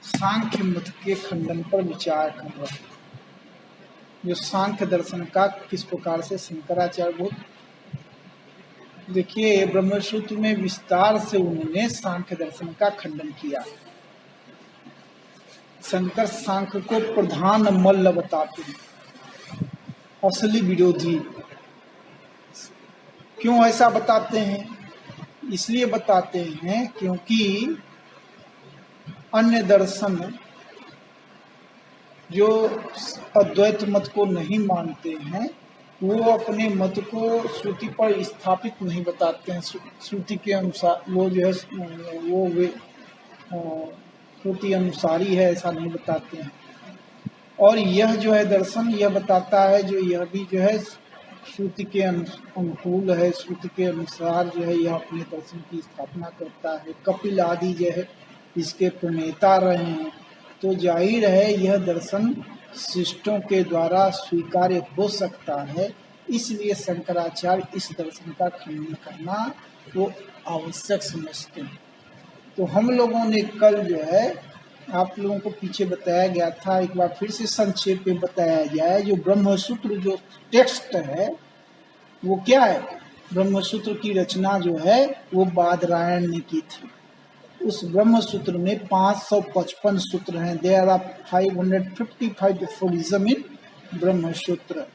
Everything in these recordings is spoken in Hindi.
सांख्य मत के खंडन पर विचार कर रहे हैं। जो सांख्य दर्शन का किस प्रकार से शंकराचार्य बहुत देखिए ब्रह्मसूत्र में विस्तार से उन्होंने सांख्य दर्शन का खंडन किया। शंकर सांख्य को प्रधान मल्ल बताते हैं, असली विरोधी। क्यों ऐसा बताते हैं? इसलिए बताते हैं क्योंकि अन्य दर्शन जो अद्वैत मत को नहीं मानते हैं वो अपने मत को श्रुति पर स्थापित नहीं बताते हैं। श्रुति के अनुसार वो जो है वो वे श्रुति अनुसारी है ऐसा नहीं बताते हैं। और यह जो है दर्शन यह बताता है जो यह भी जो है श्रुति के अनुकूल है, श्रुति के अनुसार जो है यह अपने दर्शन की स्थापना करता है। कपिल आदि जो है इसके प्रणेता रहे हैं, तो जाहिर है यह दर्शन शिष्टों के द्वारा स्वीकार्य हो सकता है। इसलिए शंकराचार्य इस दर्शन का खंडन करना वो आवश्यक समझते हैं। तो हम लोगों ने कल जो है आप लोगों को पीछे बताया गया था, एक बार फिर से संक्षेप में बताया जाए। जो ब्रह्मसूत्र जो टेक्स्ट है वो क्या है? ब्रह्मसूत्र की रचना जो है वो बादरायण ने की थी। उस ब्रह्मसूत्र में 555 सूत्र हैं। देयर आर 555 अफोरिज्म इन ब्रह्मसूत्र।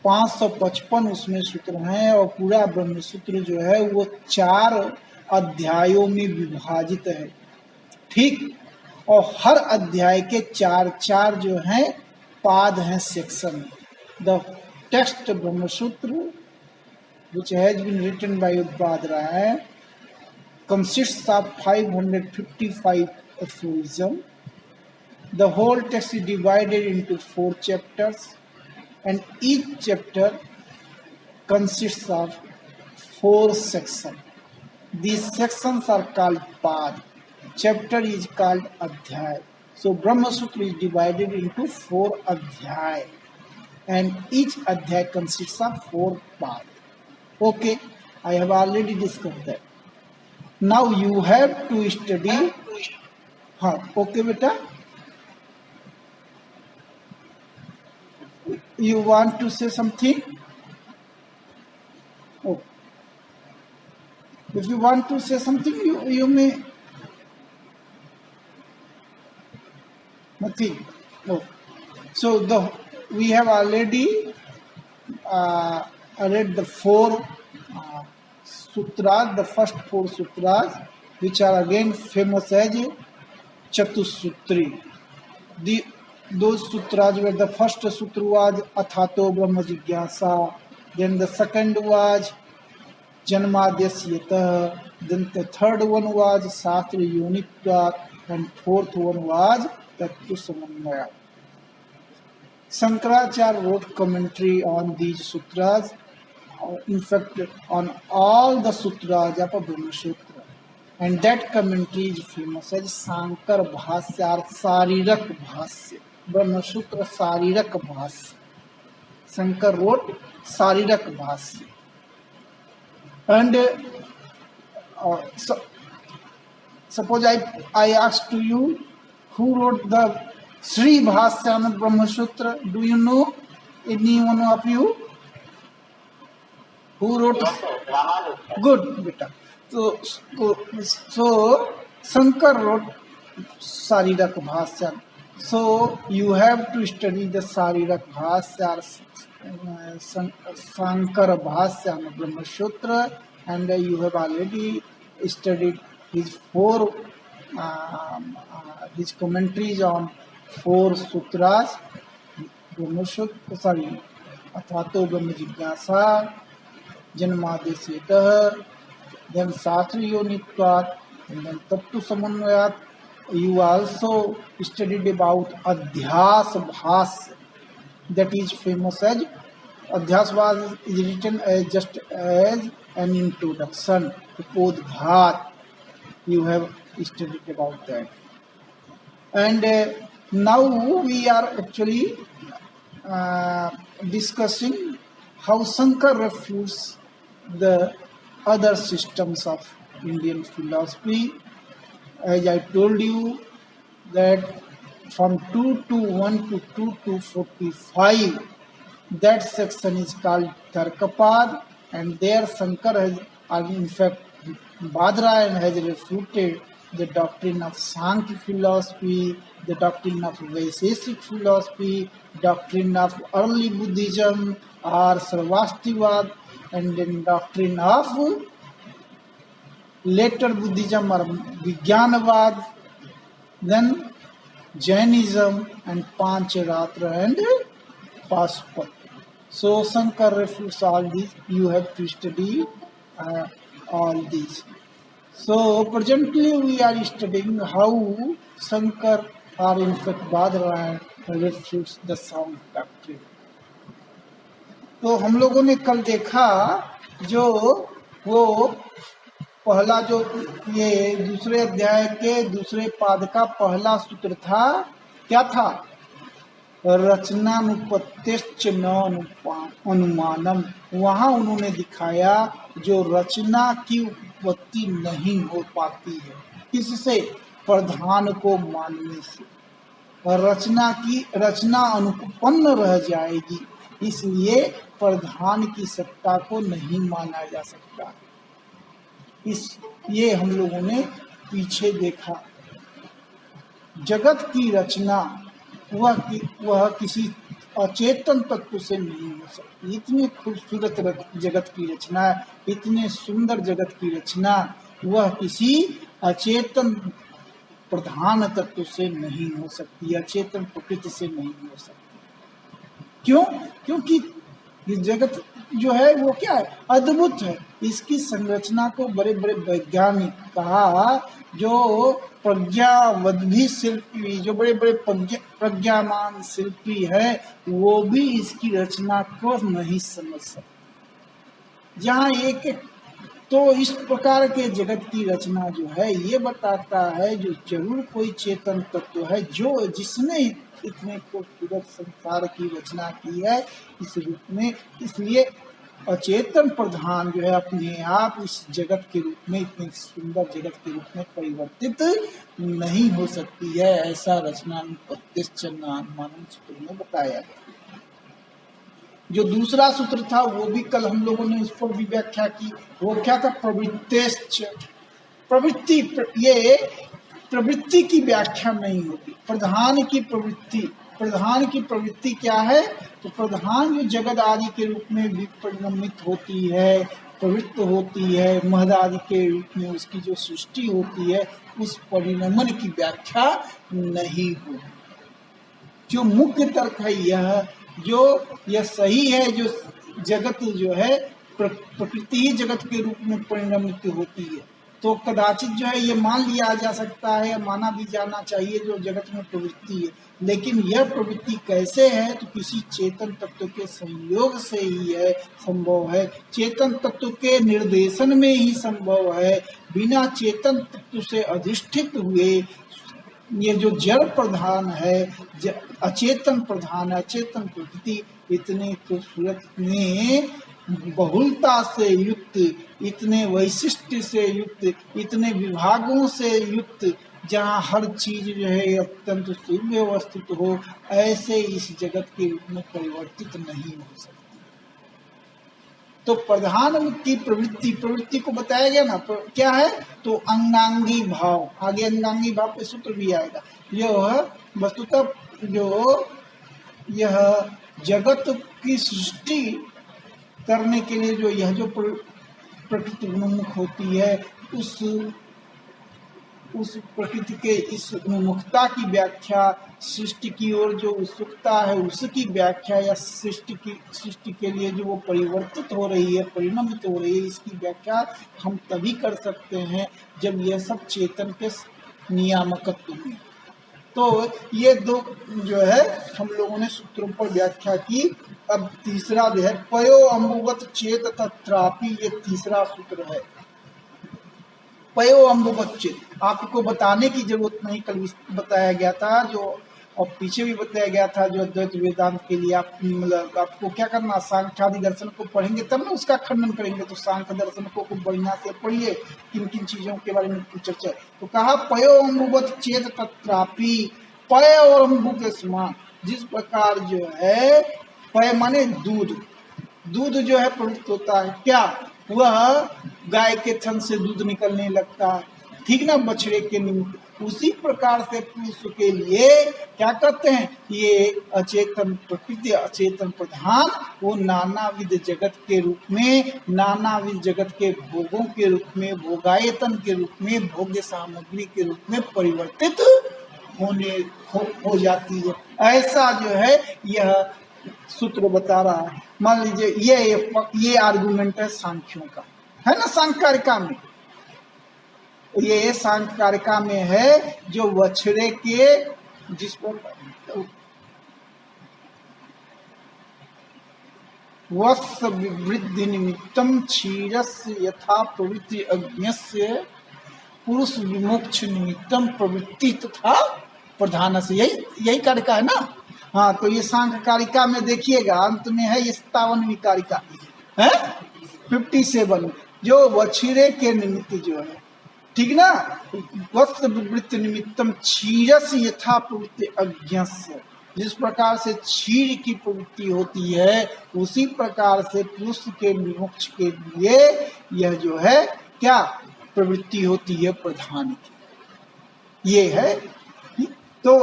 555 उसमें सूत्र हैं और पूरा ब्रह्मसूत्र जो है वो 4 अध्यायों में विभाजित है, ठीक। और हर अध्याय के 4 जो हैं पाद हैं, section. The text Brahmasutra which has been written by Badarayana consists of 555 aphorisms. The whole text is divided into 4 chapters and each chapter consists of 4 sections. These sections are called pad. Chapter is called adhyay. So Brahma Sutra is divided into 4 adhyay and each adhyay consists of 4 pad. Okay, I have already discussed that. Now you have to study. हाँ, okay बेटा. You want to say something? Oh. If you want to say something, you may. Nothing. Oh. So we have already read the 4 sutras, the first 4 sutras, which are again famous as Chatusutri. Those sutras were, the first sutra was Athato Brahma Jigyasa, then the second was Janmadyasyata, then the third one was Sastra Yonitvat, and fourth one was Tattva Samanvaya. Shankaracharya wrote commentary on these sutras, in fact on all the sutras of Brahma Sutra, and that commentary is famous as Shankar Bhasya or Sarirak Bhasya. Brahma Sutra Sarirak Bhasya. Shankar wrote Sarirak Bhasya. And suppose I ask to you, who wrote the Sri Bhasya Brahma Sutra? Do you know any one of you? Who wrote? Good, beta. So Shankar wrote Sarirak Bhasya. So you have to study the Sarirak Bhasya, Shankara Bhasya Brahma Sutra, and you have already studied his his commentaries on 4 sutras. Brahma Sutra, sorry, Athato Brahma Jigyasa, Janmadyasyata, then Sastra Yonitvat, and then Tattva Samanvayat. You also studied about Adhyas Bhasya, that is famous as Adhyas Bhasya is written as just as an introduction to Podghat. You have studied about that. And now we are actually discussing how Shankar refutes the other systems of Indian philosophy. As I told you that from 221 to 2245, that section is called Tarkapad, and there Shankar has, in fact, Badrayan has refuted the doctrine of Sankhya philosophy, the doctrine of Vaisheshik philosophy, doctrine of early Buddhism or Sarvastivada, and then doctrine of later Buddhism or Vijnanavad, then Jainism and Pancharatra and Paspat. So Shankar refutes all these. You have to study all these. So presently we are studying how Shankar or in fact Badrayan refutes the sound doctrine. तो हम लोगों ने कल देखा जो वो पहला जो ये दूसरे अध्याय के दूसरे पाद का पहला सूत्र था, क्या था? रचनानुपत्तिश्च न अनुमानम। वहां उन्होंने दिखाया जो रचना की उत्पत्ति नहीं हो पाती है, किससे? प्रधान को मानने से। रचना अनुपन्न रह जाएगी, इसलिए प्रधान की सत्ता को नहीं माना जा सकता। ये हम लोगों ने पीछे देखा। जगत की रचना वह किसी अचेतन तत्व से नहीं हो सकती। इतनी खूबसूरत जगत की रचना, इतने सुंदर जगत की रचना, वह किसी अचेतन प्रधान तत्व से नहीं हो सकती, अचेतन प्रकृति से नहीं हो सकती। क्यों? क्योंकि ये जगत जो है वो क्या है? अद्भुत है। इसकी संरचना को बड़े बड़े वैज्ञानिक कहा, जो प्रज्ञावद्भी शिल्पी, जो बड़े बड़े प्रज्ञामान शिल्पी है, वो भी इसकी रचना को नहीं समझ सकते। जहाँ एक तो इस प्रकार के जगत की रचना जो है ये बताता है जो जरूर कोई चेतन तत्व है जो जिसने इतने खूबसूरत संसार की रचना की है इस रूप में। इसलिए अचेतन प्रधान जो है अपने आप इस जगत के रूप में, इतने सुंदर जगत के रूप में परिवर्तित नहीं हो सकती है। ऐसा रचनानुपत्तिश्च न अनुमानम सूत्र में बताया गया। जो दूसरा सूत्र था वो भी कल हम लोगों ने इस पर भी व्याख्या की। वो क्या था? प्रवृत्तिश्च। प्रवृत्ति, ये प्रवृत्ति की व्याख्या नहीं होती। प्रधान की प्रवृत्ति क्या है? तो प्रधान जो जगत आदि के रूप में भी परिणमित होती है, प्रवृत्त होती है, महद आदि के रूप में उसकी जो सृष्टि होती है, उस परिणमन की व्याख्या नहीं होती। जो मुख्य तर्क है यह सही है, जो जगत जो है प्रकृति ही जगत के रूप में परिणमित होती है, तो कदाचित जो है ये मान लिया जा सकता है, माना भी जाना चाहिए जो जगत में प्रवृत्ति है। लेकिन यह प्रवृत्ति कैसे है? तो किसी चेतन तत्व के संयोग से ही है, संभव है। चेतन तत्व के निर्देशन में ही संभव है। बिना चेतन तत्व से अधिष्ठित हुए ये जो जड़ प्रधान है, अचेतन प्रधान, अचेतन प्रकृति इतने खूबसूरत, इतने बहुलता से युक्त, इतने वैशिष्ट्य से युक्त, इतने विभागों से युक्त, जहाँ हर चीज जो है अत्यंत सुव्यवस्थित हो, ऐसे इस जगत के रूप में परिवर्तित नहीं हो सकती। तो प्रधान की प्रवृत्ति को बताया गया ना, क्या है? तो अंगांगी भाव, आगे अंगांगी भाव पे सूत्र भी आएगा। यह वस्तुतः जो यह जगत की सृष्टि करने के लिए जो यह जो प्रकृति उन्मुख होती है, उस प्रकृति के इस उन्मुखता की व्याख्या, सृष्टि की ओर जो उत्सुकता है उसकी व्याख्या, या सृष्टि के लिए जो वो परिवर्तित हो रही है, परिणमित हो रही है, इसकी व्याख्या हम तभी कर सकते हैं जब यह सब चेतन के नियामकत्व में। तो ये दो जो है हम लोगों ने सूत्रों पर व्याख्या की। अब तीसरा जो है पयो अम्बुवत चेत तत्रापि, ये तीसरा सूत्र है। पयो अम्बुवत चेत, आपको बताने की जरूरत नहीं, कल बताया गया था। जो और पीछे भी बताया गया था जो अद्वैत वेदांत के लिए आप मतलब आपको क्या करना, सांख्यादि दर्शन को पढ़ेंगे तब ना उसका खंडन करेंगे। तो सांख्य दर्शन को खूब बढ़िया से पढ़िए, किन किन चीजों के बारे में चर्चा। तो कहा पयो अम्बुवत चेत तत्रापि, पय और अम्बु के समान, जिस प्रकार जो है पय माने दूध, दूध जो है प्रवृत्त होता है, क्या वह गाय के थन से दूध निकलने लगता है, ठीक ना, बछड़े के निमित्त। उसी प्रकार से पुरुष के लिए क्या कहते हैं, ये अचेतन प्रकृति अचेतन प्रधान, वो नानाविध जगत के रूप में, नानाविध जगत के भोगों के रूप में, भोगायतन के रूप में, भोग्य सामग्री के रूप में परिवर्तित हो जाती है। ऐसा जो है यह सूत्र बता रहा है। मान लीजिए ये आर्गुमेंट है सांख्यों का, है ना, सांख्यकारिका में, ये सांख्यकारिका में है जो बछड़े के, जिस पर वत्स वृद्धि निमित्तम क्षीरस्य यथा प्रवृत्ति अज्ञस्य पुरुष विमोक्ष निमित्तम प्रवृत्ति तथा प्रधान से, यही कारिका है ना। हाँ, तो ये सांख्य कारिका में देखिएगा अंत में है ये 57वीं कारिका है, 57, जो बछड़े के निमित्त जो है, ठीक ना, वत्स विवृत्ति निमित्तम क्षीरस यथा प्रवृत्ति अज्ञस्य, जिस प्रकार से क्षीर की प्रवृत्ति होती है उसी प्रकार से पुरुष के विमोक्ष के लिए यह जो है क्या प्रवृत्ति होती है प्रधान की, ये है। तो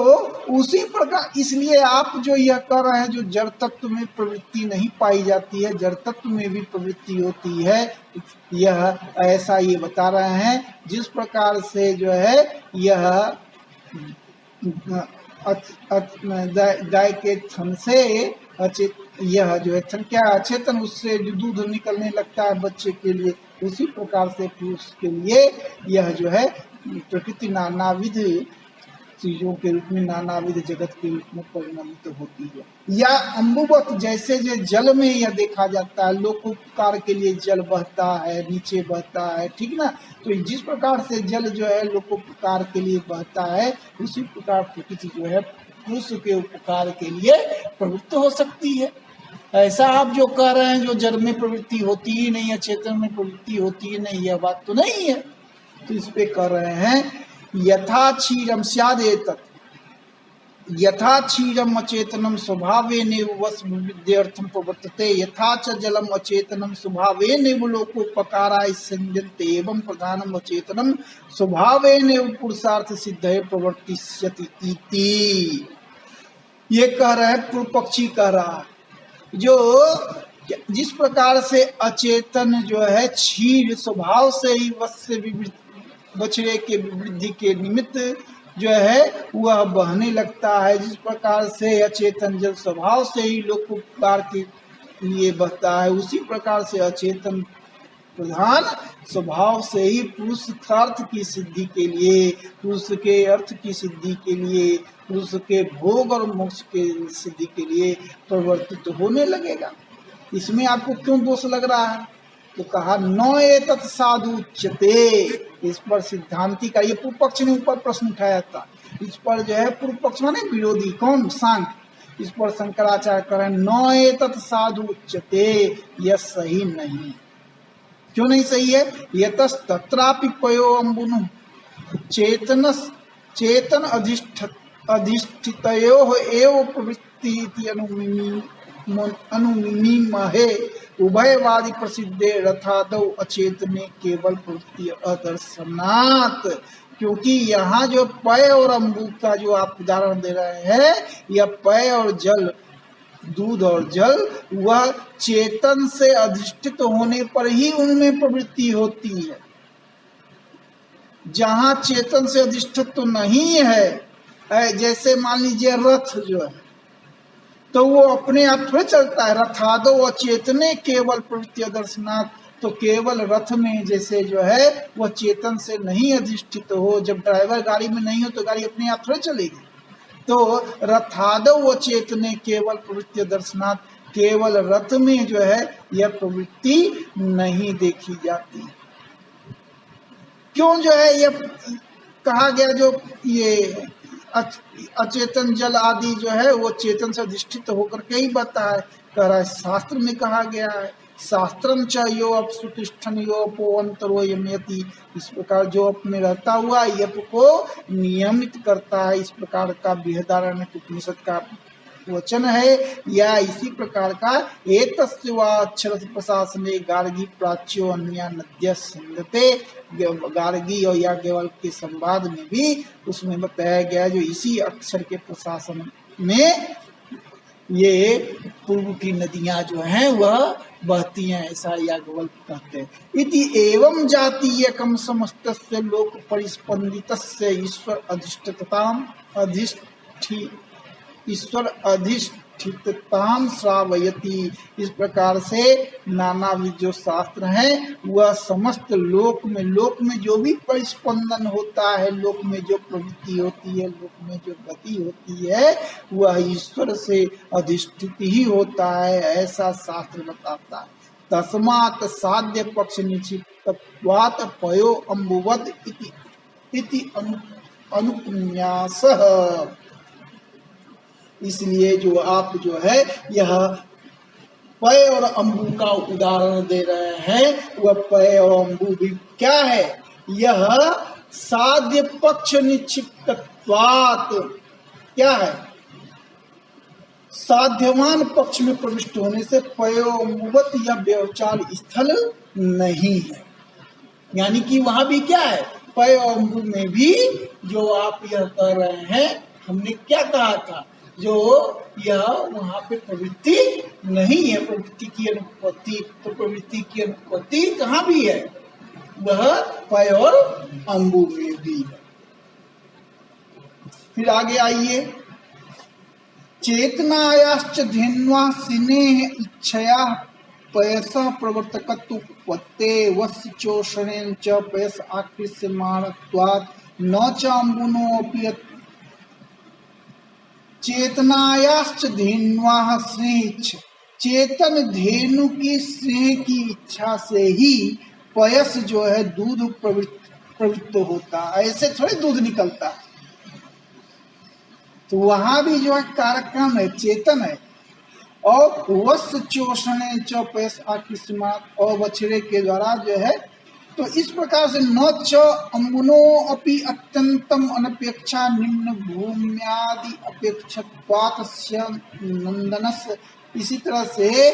उसी प्रकार इसलिए आप जो यह कर रहे हैं, जो जड़ तत्व में प्रवृत्ति नहीं पाई जाती है, जड़ तत्व में भी प्रवृत्ति होती है, यह ऐसा ये बता रहे हैं। जिस प्रकार से जो है यह गाय के थन से यह जो है थन क्या अचेतन, उससे जो दूध निकलने लगता है बच्चे के लिए, उसी प्रकार से पुरुष के लिए यह जो है प्रकृति नानाविध चीजों के रूप में, नानाविध जगत के रूप में परिणमित होती है। या अम्बुवत, जैसे जो जल में यह देखा जाता है, लोकोपकार के लिए जल बहता है, नीचे बहता है, ठीक ना, तो जिस प्रकार से जल जो है लोकोपकार के लिए बहता है, उसी प्रकार प्रकृति जो है पुरुष के उपकार के लिए प्रवृत्त हो सकती है। ऐसा आप जो कह रहे हैं जो जड़ में प्रवृत्ति होती ही नहीं है, चेतन में प्रवृत्ति होती ही नहीं, यह बात तो नहीं है। तो इस पे कर रहे हैं यथा क्षीरम स्यादेतत्, यथा क्षीरम अचेतनम स्वभावेनैव वसविद्यर्थम प्रवर्तते, यथा च जलम अचेतनम स्वभावेनैव लोकोपकाराय संजन्ते, एवं प्रधानम अचेतनम स्वभावेनैव पुरुषार्थ सिद्धये प्रवर्तिष्यति इति। ये कह रहे हैं, पूर्व पक्षी कह रहा है, जो जिस प्रकार से अचेतन जो है क्षीर स्वभाव से ही वत्स बछड़े के वृद्धि के निमित्त जो है वह बहने लगता है, जिस प्रकार से अचेतन जल स्वभाव से ही लोकोपकार के लिए बहता है, उसी प्रकार से अचेतन प्रधान स्वभाव से ही पुरुषार्थ की सिद्धि के लिए, पुरुष के अर्थ की सिद्धि के लिए, पुरुष के भोग और मोक्ष के सिद्धि के लिए प्रवर्तित होने लगेगा। इसमें आपको क्यों दोष लग रहा है? तो कहा न एतत् साधु उच्यते। इस पर सिद्धांति का, ये पूर्व पक्ष ने ऊपर प्रश्न उठाया था, इस पर जो है पूर्व पक्ष माने विरोधी कौन, सांख्य, इस पर शंकराचार्य करें न एतत् साधु उच्यते, यह सही नहीं। क्यों नहीं सही है? यतस् तत्रापि पयो अम्बुनु चेतन अधिष्ठितयोः एव प्रवृत्ति इति अनुमिमहे उभयवादी प्रसिद्धे रथादौ अचेतने केवल प्रवृत्ति अदर्शनात्। क्योंकि यहाँ जो पय और अम्बु का जो आप उदाहरण दे रहे हैं, यह पय और जल, दूध और जल, वह चेतन से अधिष्ठित होने पर ही उनमें प्रवृत्ति होती है। जहाँ चेतन से अधिष्ठित तो नहीं है, जैसे मान लीजिए रथ जो है, तो वो अपने आप थोड़े चलता है। रथादो अचेतने केवल प्रवृत्ति दर्शनाथ, तो केवल रथ में जैसे जो है वह चेतन से नहीं अधिष्ठित हो, जब ड्राइवर गाड़ी में नहीं हो तो गाड़ी अपने आप थोड़े चलेगी। तो रथादो अचेतने केवल प्रवृत्ति दर्शनाथ, केवल रथ में जो है यह प्रवृत्ति नहीं देखी जाती। क्यों जो है यह कहा गया, जो ये अचेतन जल आदि जो है वो चेतन से अधिष्ठित होकर के ही बता है। कह रहा है शास्त्र में कहा गया है, शास्त्रम च यो अपसुतिष्ठन यो अपोअंतरो यमयति, इस प्रकार जो अप में रहता हुआ यप को नियमित करता है, इस प्रकार का बृहदारण्यक उपनिषद का वचन है। या इसी प्रकार का एतस्य वा अक्षर प्रशासने गार्गी प्राच्यो अन्य नद्य सिंधते, गार्गी और याज्ञवल्क्य के संवाद में भी उसमें बताया गया जो इसी अक्षर के प्रशासन में ये पूर्व की नदियां जो हैं वह बहती हैं, ऐसा याज्ञवल्क्य कहते हैं। इति एवं जातीयकम समस्तस्य लोक परिस्पंदितस्य ईश्वर अधिष्ठितताम अधिष्ठितताम श्रावयति, इस प्रकार से नानाविध जो शास्त्र हैं वह समस्त लोक में जो भी परिस्पंदन होता है, लोक में जो प्रवृत्ति होती है, लोक में जो गति होती है वह ईश्वर से अधिष्ठित ही होता है, ऐसा शास्त्र बताता है। तस्मात् साध्य पक्ष निश्चितत्वात् पयो अम्बुवद इति अनुपन्यासः, इसलिए जो आप जो है यह पय और अम्बु का उदाहरण दे रहे हैं, वह पय और अम्बु भी क्या है, यह साध्य पक्ष निश्चितत्वात् क्या है, साध्यवान पक्ष में प्रविष्ट होने से पयो अम्बुवत या व्यवचार स्थल नहीं है। यानी कि वहां भी क्या है, पय और अम्बु में भी जो आप यह कह रहे हैं, हमने क्या कहा था, जो यह वहां पे प्रवृत्ति नहीं है, प्रवृत्ति की अनुपत्ति, तो प्रवृत्ति की अनुपत्ति कहाँ भी है, वह पय और अम्बु में भी है। फिर आगे आइए, चेतनायाश्च धिन्वा स्नेह इच्छया पयसः प्रवर्तकत्व उपपत्ते वस्य चोषणेन च पयस आकृष्यमाणत्वात् न च अम्बुनोऽपि चेतनायाश्च धेन्वाः स्नेह, चेतन धेनु की स्नेह की इच्छा से ही पयस जो है दूध प्रवृत्त होता है, ऐसे थोड़े दूध निकलता है। तो वहां भी जो है कार्यक्रम है, चेतन है। और वस्य चोषणे च पयस आकृष्यमात्, और बछड़े के द्वारा जो है, तो इस प्रकार से न च अम्बुनो अपि अत्यंतम अनपेक्षा निम्न भूम्यादि अपेक्षत्वात्स्य नंदनस्य, इसी तरह से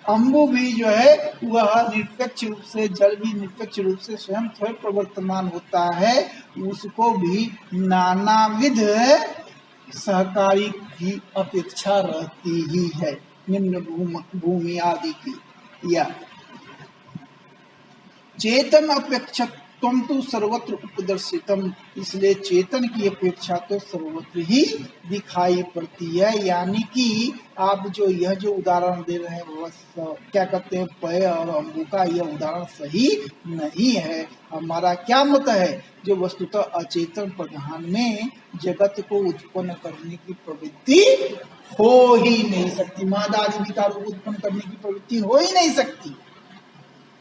अम्बु भी जो है वह निरपेक्ष रूप से, जल भी निरपेक्ष रूप से स्वयं थोड़े प्रवर्तमान होता है, उसको भी नानाविध सहकारी की अपेक्षा रहती ही है, निम्न भूमि आदि की। या चेतन अपेक्षा तुम तो सर्वत्र उपदर्शितम, इसलिए चेतन की अपेक्षा तो सर्वत्र ही दिखाई पड़ती है। यानी कि आप जो यह जो उदाहरण दे रहे हैं वह क्या कहते हैं, पय और अम्बु का यह उदाहरण सही नहीं है। हमारा क्या मत है, जो वस्तुतः अचेतन प्रधान में जगत को उत्पन्न करने की प्रवृत्ति हो ही नहीं सकती, मादादि विकारों को उत्पन्न करने की प्रवृत्ति हो ही नहीं सकती।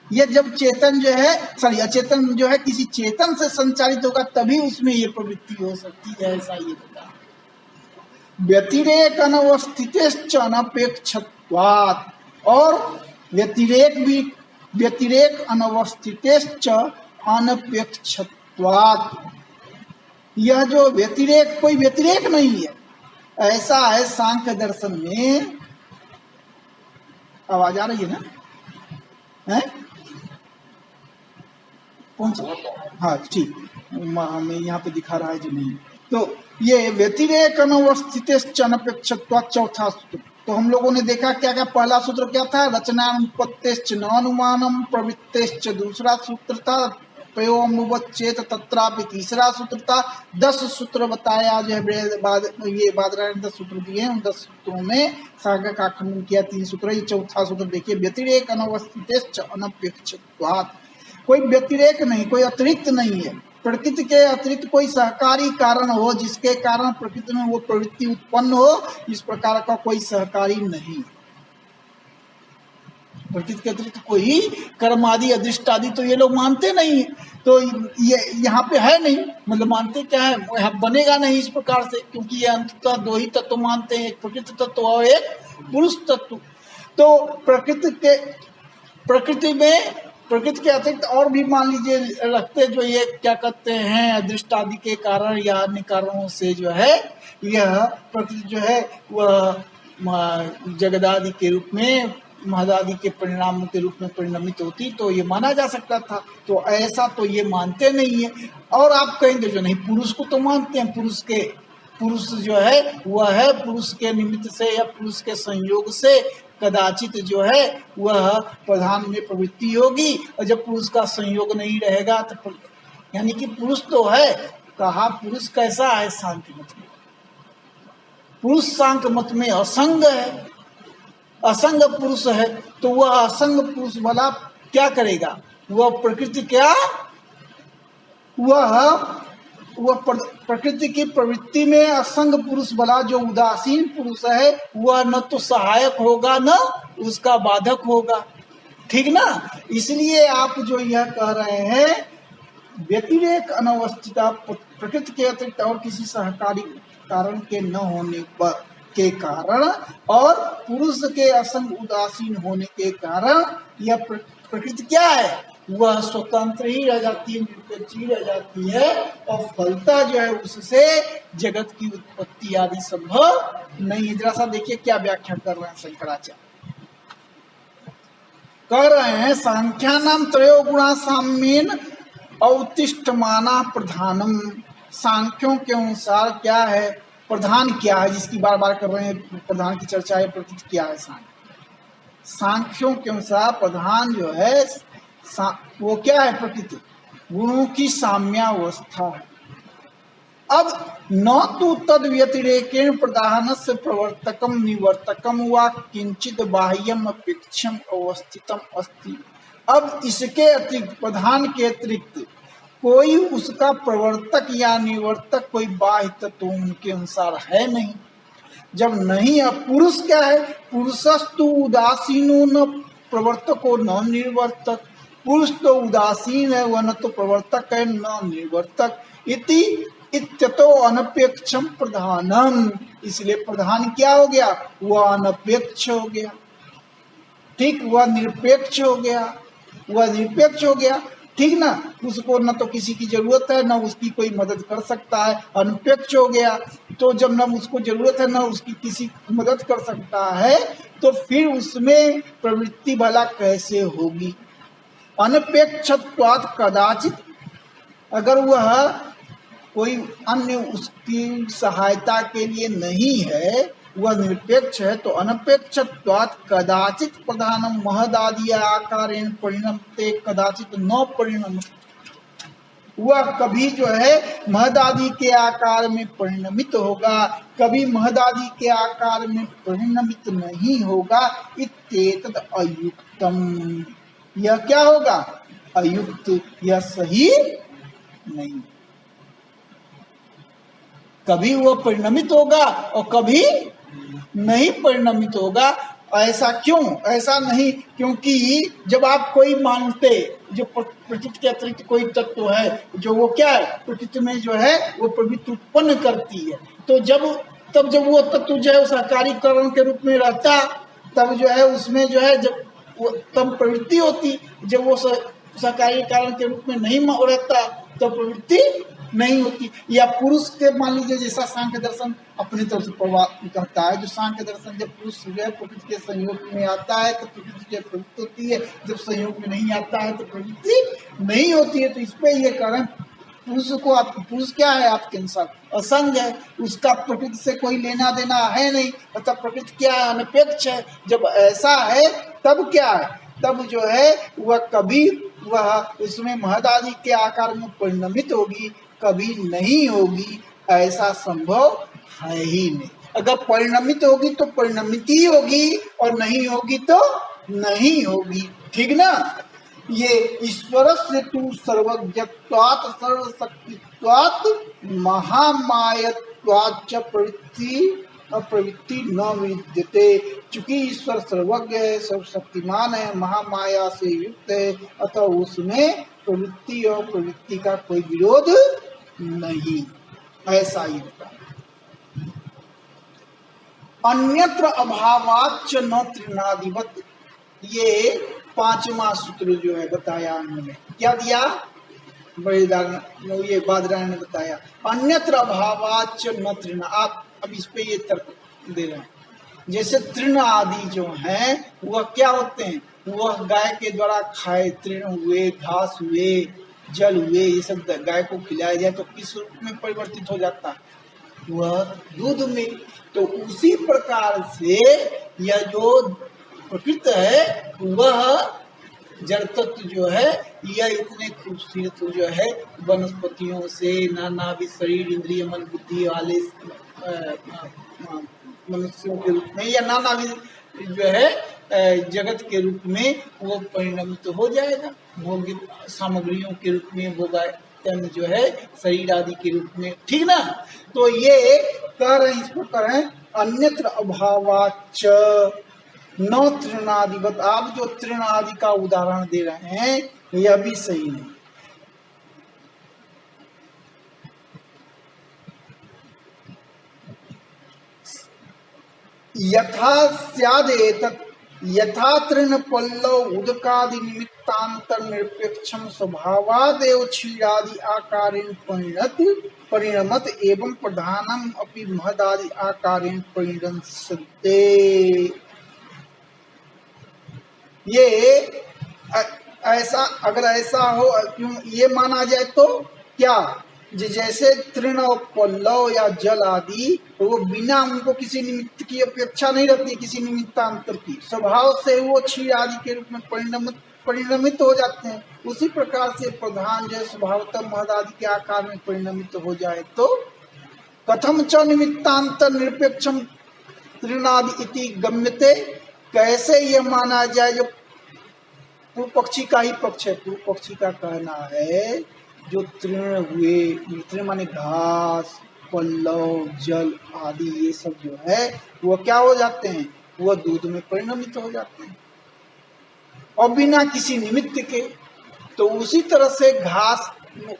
ये जब चेतन जो है, सॉरी अचेतन जो है किसी चेतन से संचालित होगा तभी उसमें ये प्रवृत्ति हो सकती है, ऐसा ये बता। व्यतिरेक अनवस्थितेश्च अनपेक्षत्वात्, और व्यतिरेक अनवस्थितेश्च अनपेक्षत्वात्, यह जो व्यतिरेक कोई व्यतिरेक नहीं है, ऐसा है सांख्य दर्शन में। आवाज आ रही है ना, है कौन सा, हाँ ठीक, हमें यहाँ पे दिखा रहा है जो नहीं। तो ये व्यतिरेक अनवस्थितेश्च अनपेक्षत्वात् चौथा सूत्र, तो हम लोगों ने देखा क्या क्या, पहला सूत्र क्या था, रचनानुपत्तेश्च न अनुमानम प्रवृत्तेश्च, दूसरा सूत्र था पयोमुवच्चेत तत्रापि, तीसरा सूत्र था। 10 सूत्र बताया जो है, ये बादरायण 10 सूत्र दिए हैं, उन 10 सूत्रों में सागर का खंडन किया 3 सूत्र। ये चौथा सूत्र देखिए, व्यतिरेक अनवस्थितेश्च अनपेक्षत्वात्, कोई व्यतिरेक नहीं, कोई अतिरिक्त नहीं है, प्रकृति के अतिरिक्त कोई सहकारी कारण हो जिसके कारण प्रकृति में वो प्रवृत्ति उत्पन्न हो, इस प्रकार का कोई सहकारी नहीं। प्रकृति के अतिरिक्त कोई कर्म आदि अदृष्ट आदि तो ये लोग मानते नहीं है। तो ये यहाँ पे है नहीं, मतलब मानते क्या है, यहाँ बनेगा नहीं इस प्रकार से, क्योंकि ये अंततः दो ही तत्व मानते हैं, एक प्रकृति तत्व और एक पुरुष तत्व। तो प्रकृति में प्रकृति के अतिरिक्त और भी मान लीजिए रखते जो ये क्या कहते हैं अदृष्ट आदि के कारण या अन्य कारणों से जो है यह प्रकृति जो है वह जगदादि के रूप में महदादि के परिणामों के रूप में परिणमित होती, तो ये माना जा सकता था। तो ऐसा तो ये मानते नहीं है। और आप कहेंगे जो नहीं, पुरुष को तो मानते हैं, पुरुष जो है वह है पुरुष के निमित्त से या पुरुष के संयोग से कदाचित जो है वह प्रधान में प्रवृत्ति होगी, और जब पुरुष का संयोग नहीं रहेगा तो यानी कि पुरुष तो है। कहा पुरुष कैसा है? सांख्य मत में पुरुष सांख्य मत में असंग है, असंग पुरुष है। तो वह असंग पुरुष वाला क्या करेगा? वह प्रकृति क्या, वह प्रकृति की प्रवृत्ति में असंग पुरुष वाला जो उदासीन पुरुष है वह न तो सहायक होगा न उसका बाधक होगा, ठीक ना। इसलिए आप जो यह कह रहे हैं व्यतिरेक अनवस्थिता प्रकृति के अतिरिक्त और किसी सहकारी कारण के न होने पर के कारण और पुरुष के असंग उदासीन होने के कारण यह प्रकृति क्या है, वह स्वतंत्र ही रह जाती है, निरपेक्ष ही रह जाती है, और फलता जो है उससे जगत की उत्पत्ति आदि संभव नहीं है। जरा सा देखिए क्या व्याख्या कर रहे हैं शंकराचार्य। कह रहे हैं सांख्यानाम त्रयो गुणा साम्येन अवतिष्ठमाना प्रधानम। सांख्यों के अनुसार क्या है, प्रधान क्या है, जिसकी बार बार कर रहे हैं प्रधान की चर्चा है, प्रकृति क्या है। सांख्यों के अनुसार प्रधान जो है वो क्या है, प्रकृति गुणों की साम्यावस्था है। अब न तो तद व्यतिरेकेण प्रधानस्य प्रवर्तकम निवर्तकम वा किंचित बाह्यम अपेक्षम अवस्थितम अस्ति। अब इसके अतिरिक्त प्रधान के अतिरिक्त कोई उसका प्रवर्तक या निवर्तक कोई बाह्य तत्व उनके अनुसार है नहीं। जब नहीं, अब पुरुष क्या है, पुरुषस्तु उदासीनो न प्रवर्तको न निवर्तक। पुरुष तो उदासीन है, वह न तो प्रवर्तक है न निवर्तक। इति इत्यतो अनपेक्षम प्रधानम। इसलिए प्रधान क्या हो गया, वह अनपेक्ष हो गया, ठीक, वह निरपेक्ष हो गया, वह निरपेक्ष हो गया, ठीक ना। उसको न तो किसी की जरूरत है न उसकी कोई मदद कर सकता है, अनपेक्ष हो गया। तो जब न उसको जरूरत है न उसकी किसी मदद कर सकता है तो फिर उसमें प्रवृत्ति भला कैसे होगी। अनपेक्षत्वात् कदाचित, अगर वह कोई अन्य उसकी सहायता के लिए नहीं है, वह निरपेक्ष है, तो अनपेक्षत्वात् कदाचित प्रधानम महदादि आकारेण परिणमते कदाचित न परिणमते। वह कभी जो है महदादि के आकार में परिणमित होगा, कभी महदादि के आकार में परिणमित नहीं होगा। इत्येतद् अयुक्तम, यह क्या होगा, अयुक्त, यह सही नहीं। कभी वह परिणमित होगा और कभी नहीं परिणमित होगा। ऐसा क्यों? ऐसा नहीं, क्योंकि जब आप कोई मानते जो प्रकृति के अतिरिक्त कोई तत्व है जो वो क्या है, प्रकृति में जो है वो प्रवृत्ति उत्पन्न करती है, तो तब जब वो तत्व जो है सहकारी कारण के रूप में रहता, तब जो है उसमें जो है जब वो तब प्रवृत्ति होती। जब वो सहकारी कारण के रूप में नहीं रहता तो प्रवृत्ति नहीं होती। या पुरुष के मान लीजिए जैसा सांख्य दर्शन अपनी तरफ से प्रभाव करता है, जो सांख्य दर्शन जब पुरुष जो है प्रकृति के संयोग में आता है तो प्रकृति जो प्रवृत्ति होती है, जब संयोग में नहीं आता है तो प्रवृत्ति नहीं होती है। तो इस पे ये कारण पुरुष क्या है आपके अनुसार, असंग है, उसका प्रकृति से कोई लेना देना है नहीं, अतः प्रकृति क्या है, अनपेक्ष है। जब ऐसा है तब क्या है, तब जो है वह कभी वह उसमें महदादि के आकार में परिणमित होगी, कभी नहीं होगी, ऐसा संभव है ही नहीं। अगर परिणमित होगी तो परिणमित ही होगी और नहीं होगी तो नहीं होगी, ठीक ना। ये ईश्वर से तू सर्वज्ञत्वात् सर्वशक्तित्वात् महामायत्वाच्च प्रवृत्ति अप्रवृत्ति न विद्यते। चूंकि ईश्वर सर्वज्ञ है, सर्वशक्तिमान है, महामाया से युक्त है, अतः उसमें प्रवृत्ति और प्रवृत्ति का कोई विरोध नहीं। ऐसा ही होता है। अन्यत्र अभावाच्च न तृणादिवत, ये पांचवा सूत्र जो है बताया उन्होंने। क्या दिया? ये बादरायण ने बताया, अन्यत्र अभावाच्च न तृण। आप अब इस पे ये तर्क दे रहे हैं, जैसे तृण आदि जो हैं वह क्या होते हैं? वह गाय के द्वारा खाए तृण हुए, घास हुए, जल हुए, ये सब गाय को खिलाया जाए तो किस रूप में परिवर्तित हो जाता है? वह दूध में। तो उसी प्रकार से यह जो प्रकृति है वह जड़ तत्व जो है यह इतने खूबसूरत जो है वनस्पतियों से, नाना भी शरीर इंद्रिय मन बुद्धि वाले मनुष्यों के रूप में या नाना भी जो है जगत के रूप में वो परिणमित हो जाएगा, भोग्य सामग्रियों के रूप में, भोगायतन जो है शरीर आदि के रूप में। ठीक ना? तो ये कह रहे हैं, इसको कह रहे हैं अन्यत्र अभावाच्च न तृणादिवत। आप जो तृण आदि का उदाहरण दे रहे हैं यह भी सही नहीं। यथा स्यादेतत् यथा तृण पल्लव उदकादि निमित्तांतर निरपेक्षम स्वभावादेव क्षीरादि आकारेण परिणमत एवं प्रधानम अपि महदादि आकारेण परिणमते। ये ऐसा, अगर ऐसा हो, क्यों ये माना जाए तो क्या, जैसे तृण और पल्लव या जल आदि तो वो बिना उनको किसी निमित्त की अपेक्षा नहीं रहती, किसी निमित्तांतर की, स्वभाव से वो क्षीर आदि के रूप में परिणमित हो जाते हैं। उसी प्रकार से प्रधान जो स्वभावतः महद आदि के आकार में परिणमित हो जाए तो कथम च निमित्तांतर निरपेक्षम तृणादि इति गम्यते। कैसे ये माना जाए, जो पूर्व पक्षी का ही पक्ष है। पूर्व पक्षी का कहना है जो तृण हुए, तृण माने घास, पल्लव, जल आदि, ये सब जो है वो क्या हो जाते हैं? वह दूध में परिणमित हो जाते हैं और बिना किसी निमित्त के। तो उसी तरह से घास,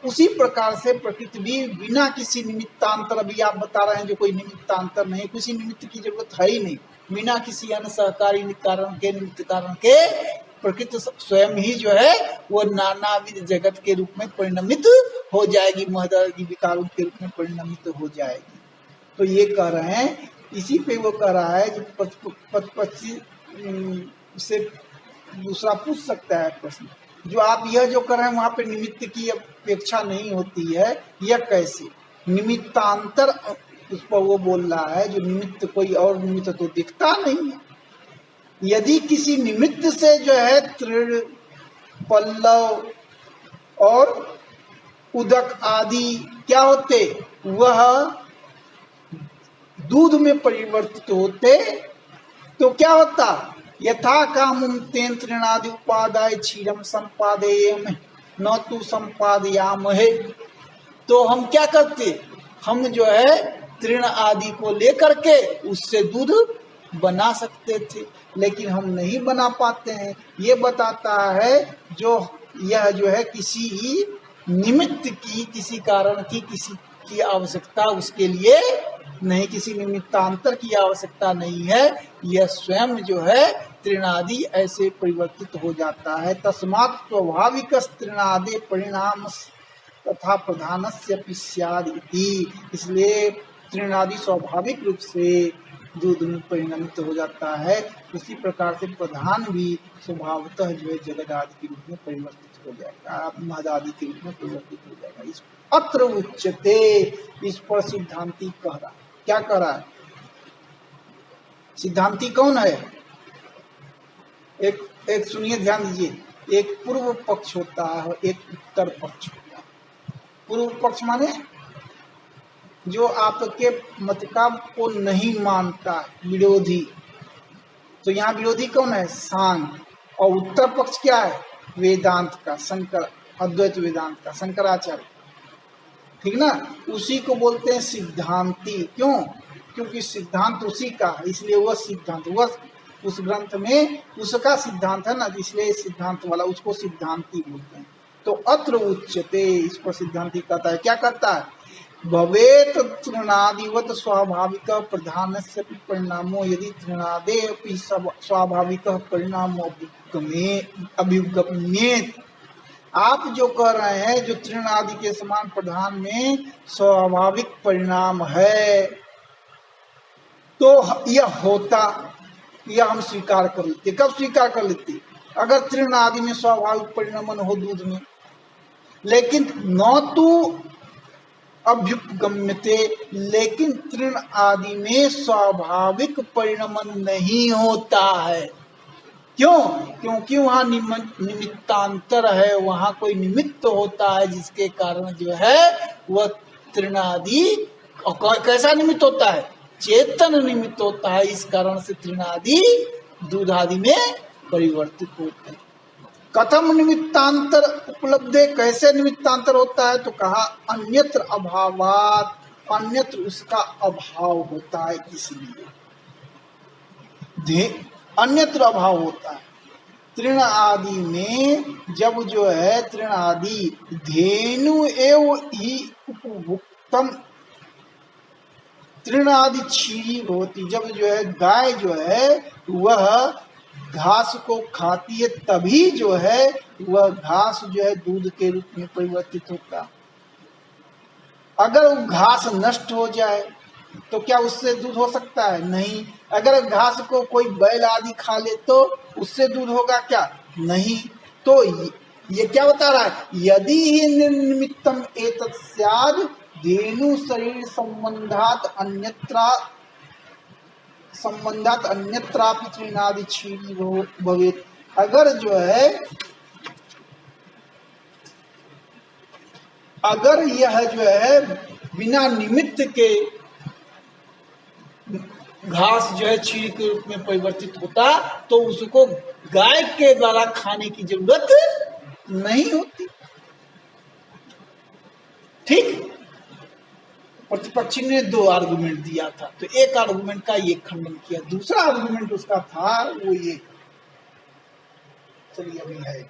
उसी प्रकार से प्रकृति भी बिना किसी निमित्तांतर, अभी आप बता रहे हैं जो कोई निमित्तांतर नहीं, किसी निमित्त की जरूरत है ही नहीं, बिना किसी अन्य सहकारी कारण के, निमित्त कारण के प्रकृति स्वयं ही जो है वो नानाविध जगत के रूप में परिणमित हो जाएगी, महदादि विकारों के रूप में परिणमित हो जाएगी। तो ये कह रहे हैं, इसी पे वो कह रहा है कि पक्षी से दूसरा पूछ सकता है प्रश्न, जो आप यह जो कर रहे हैं वहां पे निमित्त की अपेक्षा नहीं होती है, यह कैसे? निमित्तांतर उस पर वो बोल रहा है जो निमित्त, कोई और निमित्त तो दिखता नहीं है। यदि किसी निमित्त से जो है तृण, पल्लव और उदक आदि क्या होते, वह दूध में परिवर्तित होते तो क्या होता? यथा कामं तेन तृणादि उपादाय क्षीरम संपादयेम न तु संपादयामहे। तो हम क्या करते? हम जो है तृण आदि को लेकर के उससे दूध बना सकते थे, लेकिन हम नहीं बना पाते हैं। ये बताता है जो यह जो है किसी निमित्त की, किसी कारण की, किसी की आवश्यकता उसके लिए नहीं, किसी निमित्तांतर की आवश्यकता नहीं है। यह स्वयं जो है तृणादि ऐसे परिवर्तित हो जाता है। तस्मात् स्वाभाविक तृणादि परिणाम तथा प्रधानस्य स्याद् इति। इसलिए तृणादि स्वाभाविक रूप से दूध में परिणमित हो जाता है, उसी प्रकार से प्रधान भी स्वभावतः जो है जगत आदि के रूप में परिवर्तित हो जाएगा, महद आदि के रूप में परिवर्तित हो जाएगा। इस अत्र उच्यते, इस पर सिद्धांती कह रहा। क्या कह रहा है? सिद्धांती कौन है? एक सुनिए, ध्यान दीजिए। एक पूर्व पक्ष होता है और एक उत्तर पक्ष होता है। पूर्व पक्ष माने जो आपके मत का को नहीं मानता, विरोधी। तो यहाँ विरोधी कौन है? सांख्य। और उत्तर पक्ष क्या है? वेदांत का, शंकर, अद्वैत वेदांत का, शंकराचार्य। ठीक ना? उसी को बोलते हैं सिद्धांती। क्यों? क्योंकि सिद्धांत उसी का है, इसलिए वह सिद्धांत, वह उस ग्रंथ में उसका सिद्धांत है ना, इसलिए सिद्धांत वाला उसको सिद्धांती बोलते हैं। तो अत्र उच्यते, इस पर सिद्धांति कहता है, क्या कहता है, भवेत तृणादिवत स्वाभाविक प्रधानस्य परिणामो यदि तृणादे अपि स्वाभाविक परिणामो अभिगम्येत। आप जो कह रहे हैं जो तृण आदि के समान प्रधान में स्वाभाविक परिणाम है, तो यह होता, यह हम स्वीकार कर लेते। कब स्वीकार कर लेते, अगर तृण आदि में स्वाभाविक परिणमन हो दूध में, लेकिन न तो अभ्युपगम्यते, लेकिन तृण आदि में स्वाभाविक परिणमन नहीं होता है। क्यों? क्योंकि वहां निमित्तांतर है, वहां कोई निमित्त होता है जिसके कारण जो है वह तृण आदि, कैसा निमित्त होता है, चेतन निमित्त होता है, इस कारण से तृण आदि दूध आदि में परिवर्तित होते हैं। कथम निमित्तांतर उपलब्धे, कैसे निमित्तांतर होता है, तो कहा अन्यत्र अभावात, अन्यत्र उसका अभाव होता है, इसलिए अन्यत्र अभाव होता है। तृण आदि में जब जो है तृण आदि धेनु एव ही उपभुक्तम, तृण आदि क्षीरी होती, जब जो है गाय जो है वह घास को खाती है, तभी जो है वह घास जो है दूध के रूप में परिवर्तित होता। अगर वो घास नष्ट हो जाए तो क्या उससे दूध हो सकता है? नहीं। अगर घास को कोई बैल आदि खा ले तो उससे दूध होगा क्या? नहीं। तो ये क्या बता रहा है, यदि ही निर्निमित्तम एतत् स्याद धेनु शरीर संबंधात अन्यत्रापि तृणादि क्षीरी भवेत्। अगर जो है, अगर यह जो है बिना निमित्त के घास जो है क्षीर के रूप में परिवर्तित होता, तो उसको गाय के द्वारा खाने की जरूरत नहीं होती। ठीक। प्रतिपक्षी ने दो आर्गुमेंट दिया था, तो एक आर्गुमेंट का ये खंडन किया, दूसरा आर्गुमेंट उसका था वो ये, चलिए अभी है,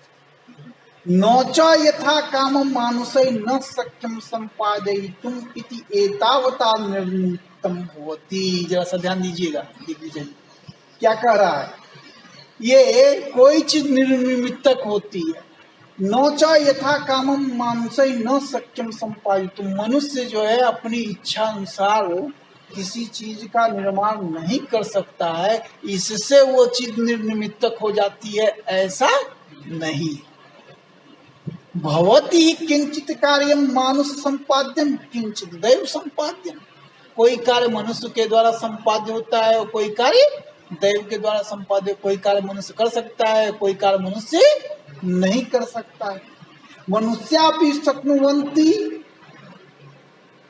नोचा यथा कामं मानुषै न शक्यं संपादयितुम् इति एतावता निर्निमित्तम भवति। जरा सा ध्यान दीजिएगा, देख लीजिए क्या कह रहा है, ये कोई चीज निर्निमित्तक होती है। नोचा यथा कामं मानुषै न शक्यं संपादयितुम्, मनुष्य जो है अपनी इच्छा अनुसार किसी चीज का निर्माण नहीं कर सकता है, इससे वो चीज निर्निमित्तक हो जाती है, ऐसा नहीं। भवति किंचित कार्यम मानुष संपाद्यम किंचित दैव संपाद्यम, कोई कार्य मनुष्य के द्वारा संपाद्य होता है और कोई कार्य दैव के द्वारा संपाद्य। कोई कार्य मनुष्य कर सकता है, कोई कार्य मनुष्य नहीं कर सकता है। मनुष्यापि शक्नुवन्ति,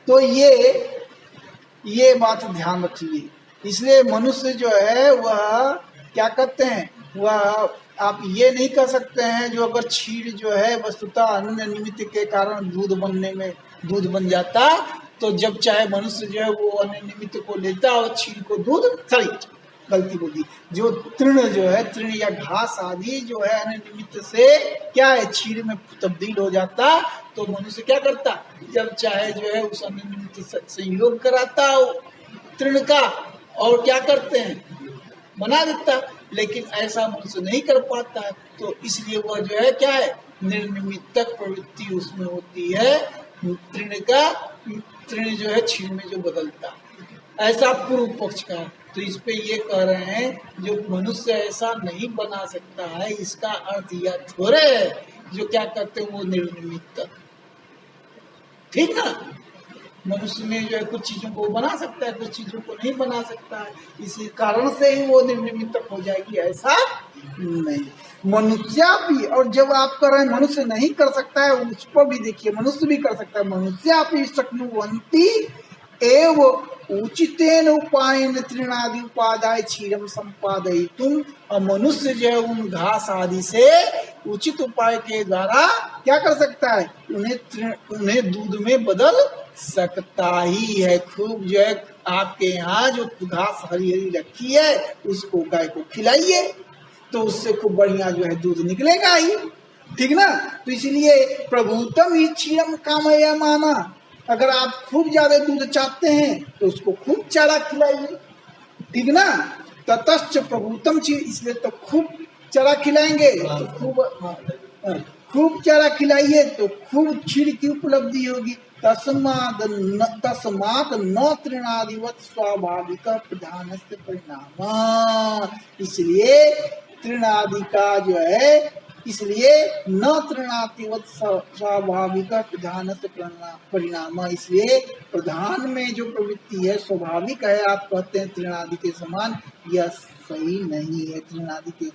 तो ये बात ध्यान रखिए। इसलिए मनुष्य जो है वह क्या कहते हैं, वह आप ये नहीं कर सकते हैं जो अगर क्षीर जो है वस्तुतः अन्य निमित्त के कारण दूध बनने में दूध बन जाता, तो जब चाहे मनुष्य जो है वो अन्य निमित्त को लेता और क्षीर को दूध, सॉरी गलती बोली, जो तृण जो है, तृण या घास आदि जो है अन्य निमित्त से क्या है क्षीर में तब्दील हो जाता, तो मनुष्य क्या करता, जब चाहे जो है उस अन्य निमित्त संयोग कराता तृण का और क्या करते हैं बना देता, लेकिन ऐसा मनुष्य नहीं कर पाता है, तो इसलिए वह जो है क्या है निर्निमित्तक प्रवृत्ति उसमें होती है, तृण जो है क्षीर में जो बदलता, ऐसा पूर्व पक्ष का। तो इस पे ये कह रहे हैं जो मनुष्य ऐसा नहीं बना सकता है, इसका अर्थ यह थोड़े है जो क्या करते हैं वो निर्निमित्त। ठीक ना, मनुष्य में जो है कुछ चीजों को बना सकता है, कुछ चीजों को नहीं बना सकता है, इसी कारण से ही वो निर्निमित्त हो जाएगी, ऐसा नहीं। मनुष्य भी, और जब आप कर रहे हैं मनुष्य नहीं कर सकता है, उस पर भी देखिए मनुष्य भी कर सकता है। मनुष्य भी शक्नुवन्ति एव उचितेन उपायन तृणादि उपादाय क्षीरम संपादयितुम। और मनुष्य जो है उन घास आदि से उचित उपाय के द्वारा क्या कर सकता है, उन्हें दूध में बदल सकता ही है। खूब जो है आपके यहाँ जो घास हरी हरी रखी है उसको गाय को खिलाइए तो उससे खूब बढ़िया जो है दूध निकलेगा ही, ठीक ना। तो इसलिए प्रभुतम ही क्षीरम कामया माना, अगर आप खूब ज्यादा दूध चाहते हैं तो उसको खूब चारा खिलाइए, ठीक ना। ततश्च प्रभुतम क्षीर, इसलिए तो खूब चारा खिलाएंगे तो खूब चारा खिलाइए तो खूब क्षीर की उपलब्धि होगी। तस्मात् न तृणादिवत स्वाभाविक प्रधान से परिणाम, इसलिए तृणादि का जो है, इसलिए न तृणादिवत स्वाभाविक प्रधान से परिणाम, इसलिए प्रधान में जो प्रवृत्ति है स्वाभाविक है, आप कहते हैं तृणादि के समान, यह सही नहीं है। तृणादि के,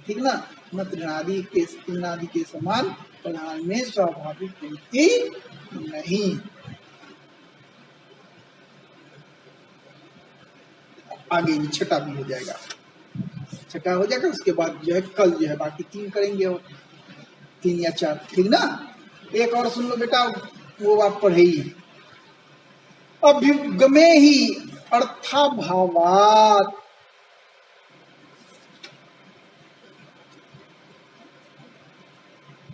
ठीक ना, न तृणादि के समान प्रधान में स्वाभाविक प्रवृत्ति नहीं। आगे छठा भी हो जाएगा, छठा हो जाएगा, उसके बाद जो है कल जो है बाकी 3 करेंगे, और 3 या 4, ठीक ना। एक और सुन लो बेटा, वो आप पढ़े ही। अभ्युगमे ही अर्थाभावात्,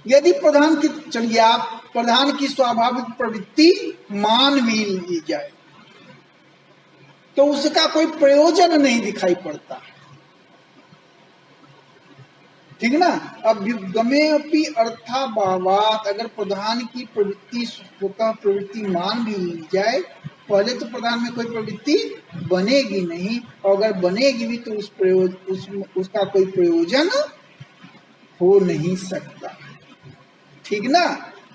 यदि प्रधान की, चलिए आप प्रधान की स्वाभाविक प्रवृत्ति मान भी ली जाए तो उसका कोई प्रयोजन नहीं दिखाई पड़ता, ठीक ना। अभ्युगमे अपि अर्थाभावात्, अगर प्रधान की प्रवृत्ति स्वतः प्रवृत्ति मान भी ली जाए, पहले तो प्रधान में कोई प्रवृत्ति बनेगी नहीं, और अगर बनेगी भी तो उसका कोई प्रयोजन हो नहीं सकता, ठीक ना।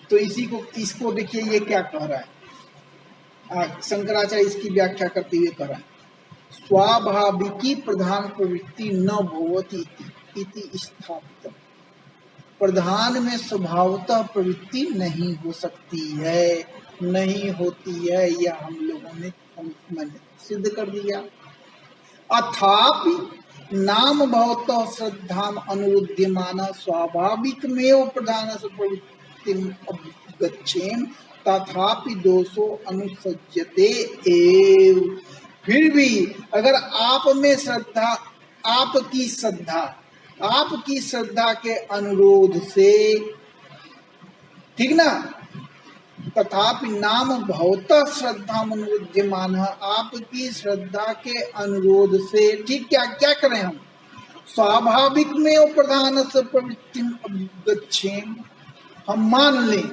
तो इसको देखिए ये क्या कह रहा है, शंकराचार्य इसकी व्याख्या करते हुए कह रहा है, स्वाभाविकी प्रधान प्रवृत्ति न भवति इति स्थापित, प्रधान में स्वभावतः प्रवृत्ति नहीं हो सकती है, नहीं होती है, यह हम लोगों ने सिद्ध कर दिया। अथापि नाम भवतः श्रद्धा अनुरुध्यमान स्वाभाविक में प्रधान से प्रवृत्ति गच्छेम तथापि दोषो अनुसज्जते एव। फिर भी अगर आप में श्रद्धा, आपकी श्रद्धा के अनुरोध से, ठीक ना, तथापि नाम भवतः श्रद्धा अनुरुध्यमान, आपकी श्रद्धा के अनुरोध से, ठीक, क्या क्या करें हम, स्वाभाविक में प्रधान से प्रवृत्ति गच्छेम, हम मान लें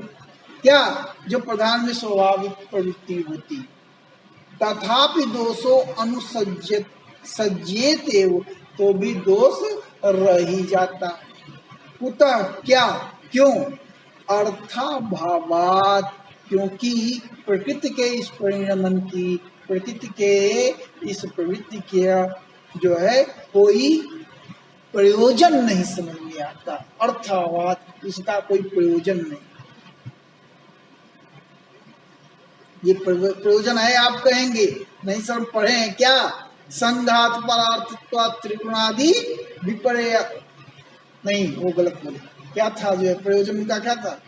क्या, जो प्रधान में स्वाभाविक प्रवृत्ति होती, तथापि दोषो अनुसज्जेते, तो भी दोष रह ही जाता। कुतः, क्या, क्यों, अर्थाभावात्, क्योंकि प्रकृति के इस परिणमन की, प्रकृति के इस प्रवृत्ति के जो है कोई प्रयोजन नहीं समझ में आता, अर्थाभावात्, इसका कोई प्रयोजन नहीं। ये प्रयोजन है आप कहेंगे, नहीं सर पढ़े हैं क्या, संघात परार्थत्व त्रिगुणादि विपर्य, नहीं वो गलत बोले, क्या था जो है प्रयोजन उनका, क्या था,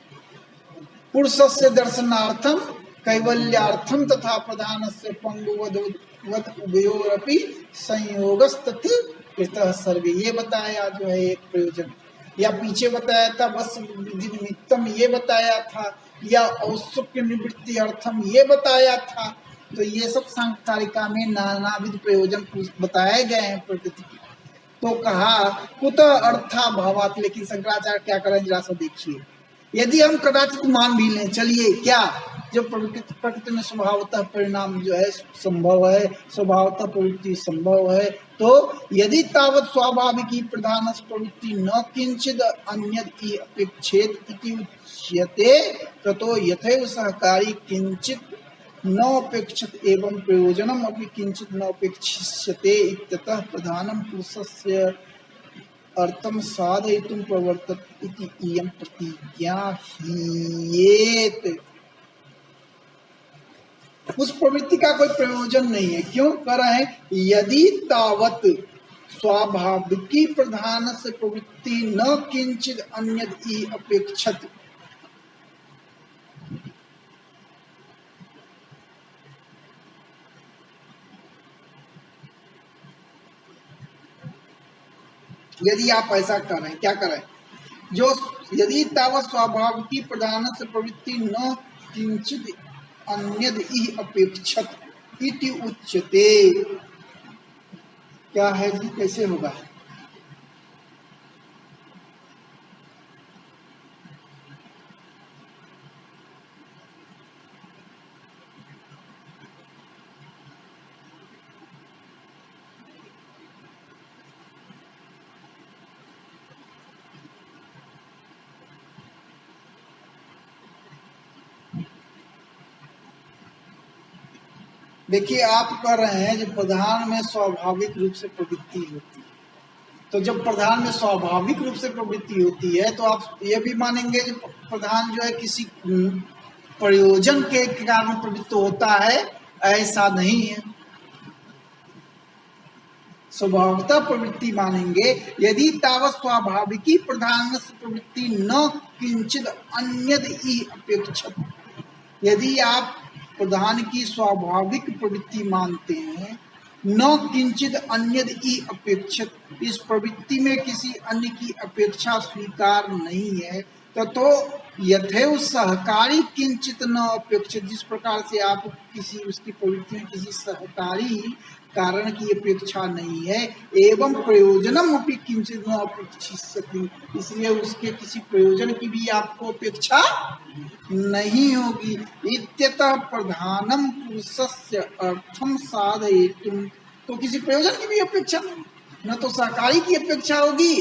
पुरुष से दर्शनार्थम कैवल्यार्थम तथा प्रधान से पंगुवद उभयोरपि संयोगस्तथ कृतः सर्वे, ये बताया जो है एक प्रयोजन, या पीछे बताया था बस विधि निमित्तम ये बताया था, या औत्सुक्य निवृत्ति अर्थम ये बताया था। तो ये सब सांख्यकारिका में नानाविध प्रयोजन बताए गए हैं प्रकृति के। तो कहा कुतः अर्थाभावात्, लेकिन शंकराचार्य क्या करें जरा सा देखिए, यदि हम कदाचित मान भी लें, चलिए क्या, जो प्रकृति में स्वभावतः परिणाम जो है संभव है, स्वभावतः प्रवृत्ति संभव है, तो यदि तावत स्वाभाविकी प्रधान प्रवृत्ति न किंचिद अन्यद अपेक्षेत इति उच्यते, ततो यथैव सहकारी किंचित न अपेक्षित एवं प्रयोजनम अपि किंचित न अपेक्षिष्यते इत्यतः प्रधानम पुरुषस्य अर्थम साधयितुं प्रवर्तत इति इयं प्रतिज्ञा हीयेत। उस प्रवृत्ति का कोई प्रयोजन नहीं है। क्यों कर रहे हैं? यदि तावत स्वाभाविकी प्रधान से प्रवृत्ति न किंचित अन्यद ही अपेक्षत। यदि आप ऐसा कर रहे हैं, क्या कर रहे हैं? जो यदि तावत स्वाभाविकी प्रधान से प्रवृत्ति न किंचित अन्यद ही अपेक्षत इति उच्यते। क्या है जी, कैसे होगा? देखिए, आप कर रहे हैं जो प्रधान में स्वाभाविक रूप से प्रवृत्ति होती है, तो जब प्रधान में स्वाभाविक रूप से प्रवृत्ति होती है तो आप ये भी मानेंगे जो प्रधान जो है किसी प्रयोजन के कारण प्रवृत्त होता है, ऐसा नहीं है। स्वभावतः प्रवृत्ति मानेंगे। यदि तावत स्वाभाविकी प्रधान से प्रवृत्ति न किंचित अन्यद ही अपेक्षित। यदि आप प्रधान की स्वाभाविक प्रवृत्ति मानते हैं, न किंचित अन्यद ही अपेक्षित, इस प्रवृत्ति में किसी अन्य की अपेक्षा स्वीकार नहीं है, तो यथेव सहकारी किंचित न अपेक्षित। जिस प्रकार से आप किसी उसकी प्रवृत्ति में किसी सहकारी कारण की अपेक्षा नहीं है, एवं प्रयोजनम अपि किंचित न अपेक्षिष्यति, इसलिए उसके किसी प्रयोजन की भी आपको अपेक्षा नहीं होगी। इत्यतः प्रधानम पुरुषस्य अर्थम साधयितुम, तो किसी प्रयोजन की भी अपेक्षा नहीं, न तो सहकारी की अपेक्षा होगी,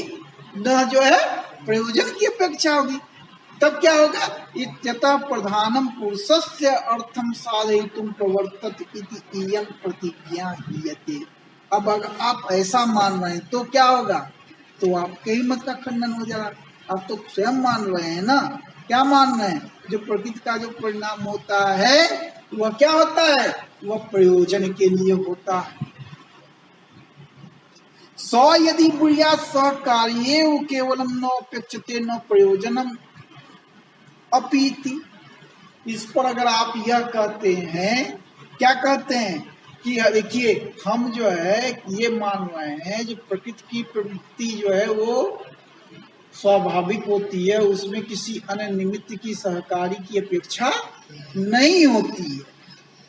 न जो है प्रयोजन की अपेक्षा होगी। तब क्या होगा? इत्यतः प्रधानम पुरुषस्य अर्थम साधयितुम प्रवर्तत इति इयं प्रतिज्ञा हीयते। अब अगर आप ऐसा मान रहे हैं तो क्या होगा? तो आपके ही मत का खंडन हो जाएगा। आप तो स्वयं मान रहे हैं ना। क्या मान रहे हैं? जो प्रकृति का जो परिणाम होता है वह क्या होता है? वह प्रयोजन के लिए होता है। स यदि बुढ़िया सहकार्ये केवलम न अपेक्षते न प्रयोजनम अपीति। इस पर अगर आप यह कहते हैं, क्या कहते हैं कि देखिए हम जो है ये मान रहे हैं जो प्रकृति की प्रवृत्ति जो है वो स्वाभाविक होती है, उसमें किसी अन्य निमित्त की सहकारी की अपेक्षा नहीं होती है,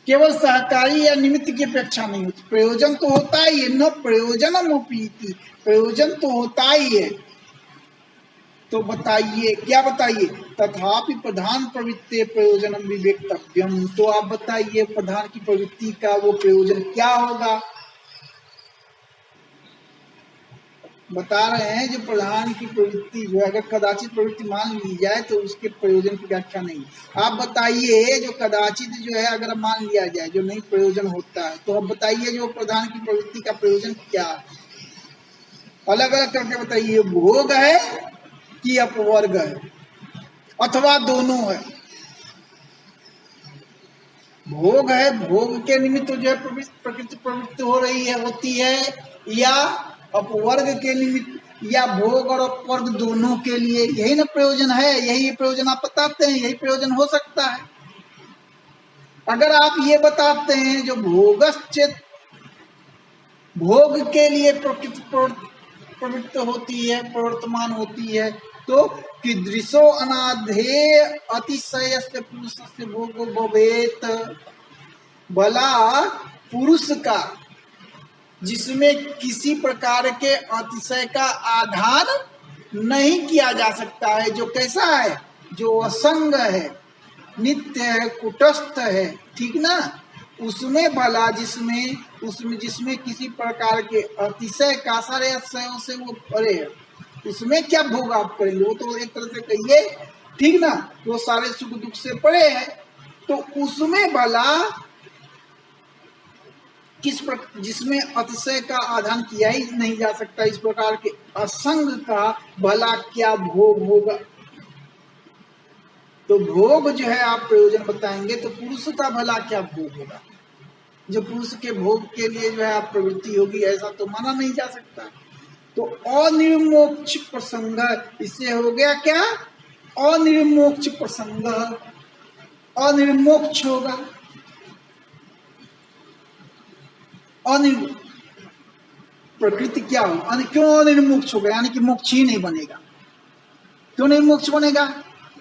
केवल सहकारी या निमित्त की अपेक्षा नहीं होती। प्रयोजन तो होता ही है, न प्रयोजनम अपीति, प्रयोजन तो होता ही है। तो बताइए, क्या बताइए? तथापि प्रधान प्रवृत्ति प्रयोजनम विवेक्तव्यम। तो आप बताइए प्रधान की प्रवृत्ति का वो प्रयोजन क्या होगा? बता रहे हैं जो प्रधान की प्रवृत्ति जो है, अगर कदाचित प्रवृत्ति मान ली जाए तो उसके प्रयोजन की व्याख्या नहीं। आप बताइए जो कदाचित जो है अगर मान लिया जाए जो नहीं प्रयोजन होता है, तो आप बताइए जो प्रधान की प्रवृत्ति का प्रयोजन क्या है? अलग अलग करके बताइए। भोग है कि अपवर्ग है, अथवा दोनों है? भोग है, भोग के निमित्त जो है प्रकृति प्रवृत्त हो रही है, होती है, या अपवर्ग के निमित्त, या भोग और अपवर्ग दोनों के लिए? यही ना प्रयोजन है, यही प्रयोजन आप बताते हैं, यही प्रयोजन हो सकता है। अगर आप ये बताते हैं जो भोगश्चेत, भोग के लिए प्रकृति प्रवृत्त होती है, प्रवर्तमान होती है, तो कीदृशो अनाधेय अतिशयस्य पुरुषस्य भोगो भवेत। भला पुरुष का जिसमें किसी प्रकार के अतिशय का आधान नहीं किया जा सकता है, जो कैसा है? जो असंग है, नित्य है, कुटस्थ है, ठीक ना? उसमें भला जिसमें किसी प्रकार के अतिशय का, सारे अतिशयों से वो परे है, उसमें क्या भोग आप करेंगे? वो तो एक तरह से कहिए, ठीक ना, वो सारे सुख दुख से परे है, तो उसमें भला जिसमें अतिशय का आधान किया ही नहीं जा सकता, इस प्रकार के असंग का भला क्या भोग होगा? तो भोग जो है आप प्रयोजन बताएंगे तो पुरुष का भला क्या भोग होगा? जो पुरुष के भोग के लिए जो है आप प्रवृत्ति होगी, ऐसा तो माना नहीं जा सकता। तो अनिर्मोक्ष प्रसंग, इससे हो गया क्या? अनिर्मोक्ष प्रसंग, अनिर्मोक्ष होगा। प्रकृति क्या हो, क्यों अनिर्मोक्ष होगा? यानी कि मोक्ष ही नहीं बनेगा। क्यों नहीं मोक्ष बनेगा?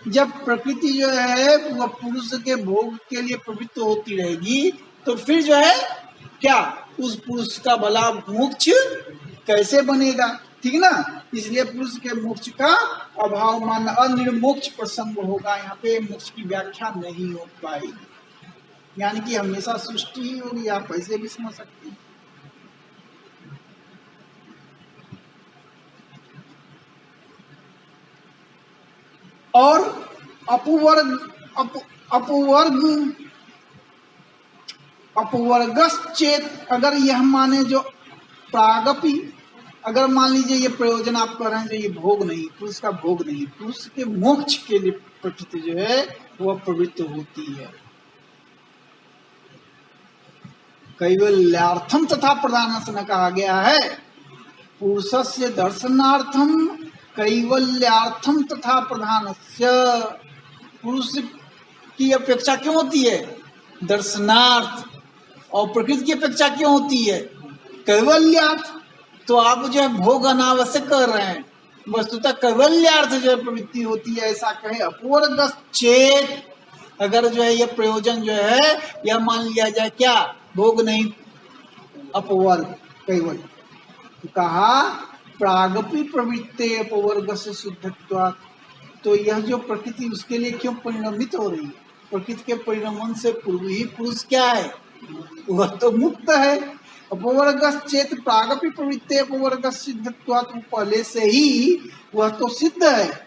जब प्रकृति जो है वह पुरुष के भोग के लिए प्रवृत्त होती रहेगी तो फिर जो है क्या उस पुरुष का भला मोक्ष कैसे बनेगा? ठीक ना? इसलिए पुरुष के मोक्ष का अभाव मान अनिर्मोक्ष प्रसंग होगा। यहाँ पे मोक्ष की व्याख्या नहीं हो पाएगी, यानी कि हमेशा सृष्टि ही होगी। आप ऐसे भी समझ सकते हैं। और अपवर्गश्चेत, अगर यह माने जो प्रागपी, अगर मान लीजिए ये प्रयोजन आप कर रहे हैं जो ये भोग नहीं, पुरुष का भोग नहीं, पुरुष के मोक्ष के लिए प्रकृति जो है वह प्रवृत्त होती है। कैवल्यार्थम तथा प्रधानस्य में कहा गया है, पुरुषस्य दर्शनार्थम कैवल्यार्थम तथा प्रधानस्य। पुरुष की अपेक्षा क्यों होती है? दर्शनार्थ। और प्रकृति की अपेक्षा क्यों होती है? कैवल्यार्थ। तो आप जो है भोग अनावश्यक कर रहे हैं, वस्तुतः कैवल्यार्थ जो है प्रवृत्ति होती है, ऐसा कहे। अपवर्गश्चेत, अगर जो है ये प्रयोजन जो है यह मान लिया जाए क्या? भोग नहीं, अपवर्ग कैवल। तो कहा प्रागपि प्रवृत्ते अपवर्ग से सिद्धत्वात्। तो यह जो प्रकृति उसके लिए क्यों परिणमित हो रही है? प्रकृति के परिणमन से पूर्व ही पुरुष क्या है? वह तो मुक्त है। अपवर्गश्चेत प्रागपि प्रवृत्ते अपवर्ग सिद्धत्वात्, पहले से ही वह तो सिद्ध है,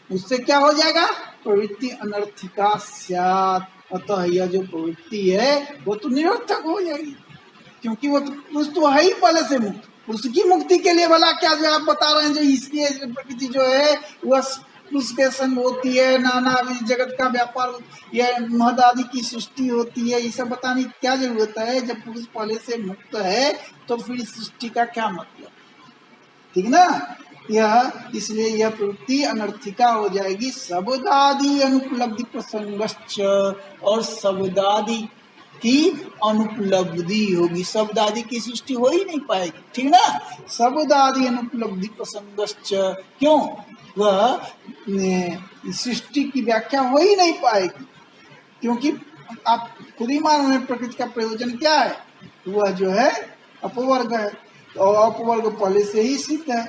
उससे क्या हो जाएगा? प्रवृत्ति अनर्थिका स्यात्। अतः यह जो प्रवृत्ति है वो तो निरर्थक हो जाएगी, क्योंकि वो तो पुरुष तो है ही पहले से मुक्त। पुरुष की मुक्ति के लिए भला क्या जो आप बता रहे हैं, जो इसलिए प्रकृति जो है वह पुरुष के संग होती है, नाना जगत का व्यापार, यह महद आदि की सृष्टि होती है, ये सब बताने की क्या जरूरत है? जब पुरुष पहले से मुक्त है तो फिर सृष्टि का क्या मतलब? ठीक ना? यह इसलिए यह प्रवृत्ति अनर्थिका हो जाएगी। शब्दादि अनुपलब्धि प्रसंगश्च, और शब्दादि की अनुपलब्धि होगी, शब्द आदि की सृष्टि हो ही नहीं पाएगी। ठीक ना? शब्द आदि अनुपलब्धि प्रसंगश्च, क्यों? वह सृष्टि की व्याख्या हो ही नहीं पाएगी, क्योंकि आप खुद ही मान रहे हैं प्रकृति का प्रयोजन क्या है? वह जो है अपवर्ग है, और अपवर्ग पहले से ही सिद्ध है।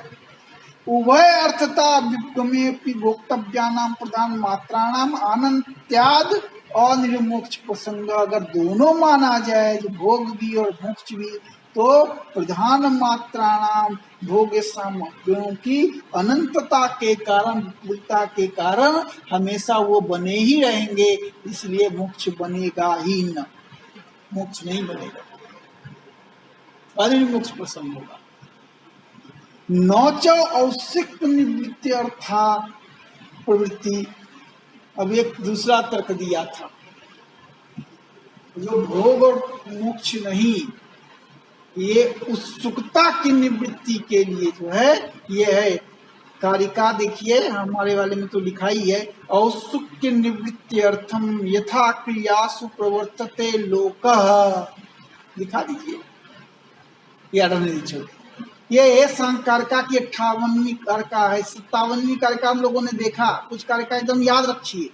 उभय अर्थता विगमे भोक्तव्यानाम प्रधान मात्राणाम अनंत्याद अनिर्मोक्ष प्रसंग, अगर दोनों माना जाए, जो भोग भी और मोक्ष भी, तो प्रधान मात्राणाम भोग सामग्रियों की अनंतता के कारण, विपुलता के कारण हमेशा वो बने ही रहेंगे, इसलिए मोक्ष बनेगा ही न, मोक्ष नहीं बनेगा, अनिर्मोक्ष प्रसंग होगा। नौच औसिक निवृत्ति अर्थात प्रवृत्ति। अब एक दूसरा तर्क दिया था, जो भोग और मोक्ष नहीं, ये उत्सुकता की निवृत्ति के लिए जो है ये है। कारिका देखिए, हमारे वाले में तो लिखा ही है, औत्सुक की निवृत्ति अर्थम यथा क्रियासु प्रवर्तते लोकः। दिखा दीजिए, याद नहीं दीजिए। ये सांकारिका की 58वीं कारिका है। 57वीं कारिका हम लोगों ने देखा, कुछ कारिका एकदम याद रखिए।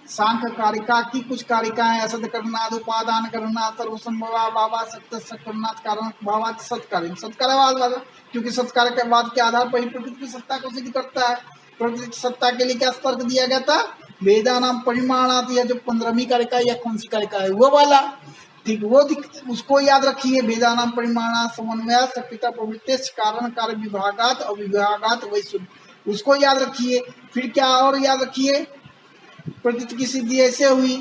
सांख कारिका की कुछ कारिकाएं असद करनाथ, उपादान करनाथ, सर्वसंभवा बाबा सत्य सकरनाथ, कारण भावात सत्कार्य, सत्कारवाद वाला, क्योंकि सत्कारवाद के आधार पर ही प्रकृति की सत्ता को सिद्ध करता है। प्रकृति की सत्ता के लिए क्या तर्क दिया गया था? वेदा नाम परिमाणात, या जो 15वीं कारिका या कौन सी कारिका है वो वाला, ठीक, वो उसको याद रखिए। वेदा नाम परिमाणा समन्वय सकृता प्रवृत्ति कारण कार्य विभागात अविभागात वैश्य, उसको याद रखिए। फिर क्या और याद रखिए? प्रकृति की सिद्धि ऐसे हुई,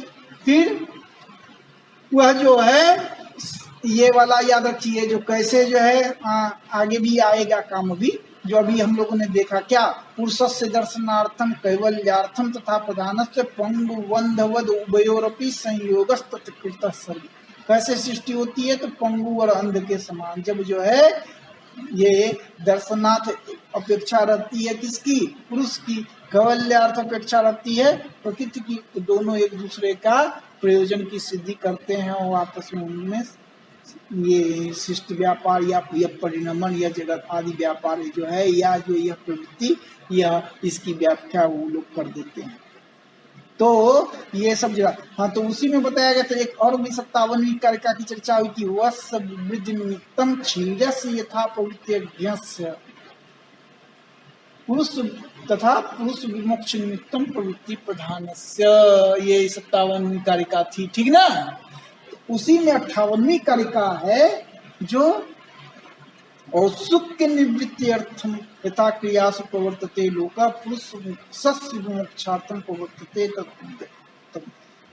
फिर वह जो है ये वाला याद रखिए, जो कैसे जो है आगे भी आएगा काम अभी जो अभी हम लोगों ने देखा क्या, पुरुषस्य दर्शनार्थम कैवल्यार्थम तथा प्रधानस्य पंगु वंधवद उभयोरपि संयोगस्तत्कृतः सर्व। कैसे सृष्टि होती है, तो पंगु और अंध के समान। जब जो है ये दर्शनार्थ अपेक्षा रहती है किसकी, पुरुष की, कैवल्यार्थ अपेक्षा रहती है प्रकृति की, तो दोनों एक दूसरे का प्रयोजन की सिद्धि करते हैं और आपस में उनमें ये शिष्ट व्यापार या परिणमन या जगत आदि व्यापार जो है या जो यह प्रवृत्ति या इसकी व्याख्या वो लोग कर देते हैं। तो ये सब जो, हाँ, तो उसी में बताया गया था। एक और भी 57वीं कारिका की चर्चा हुई कि वस वृद्धि निमित्तम क्षीरस्य यथा प्रवृत्ति पुरुष तथा पुरुष विमोक्ष निमित्तम प्रवृत्ति प्रधानस्य, ये 57वीं कारिका थी, ठीक ना। उसी में 58वीं कारिका है जो औत्सुक्य निवृत्ति अर्थम यथा क्रियासु प्रवर्तते लोका पुरुष सस्य विमोक्षार्थम प्रवर्तते।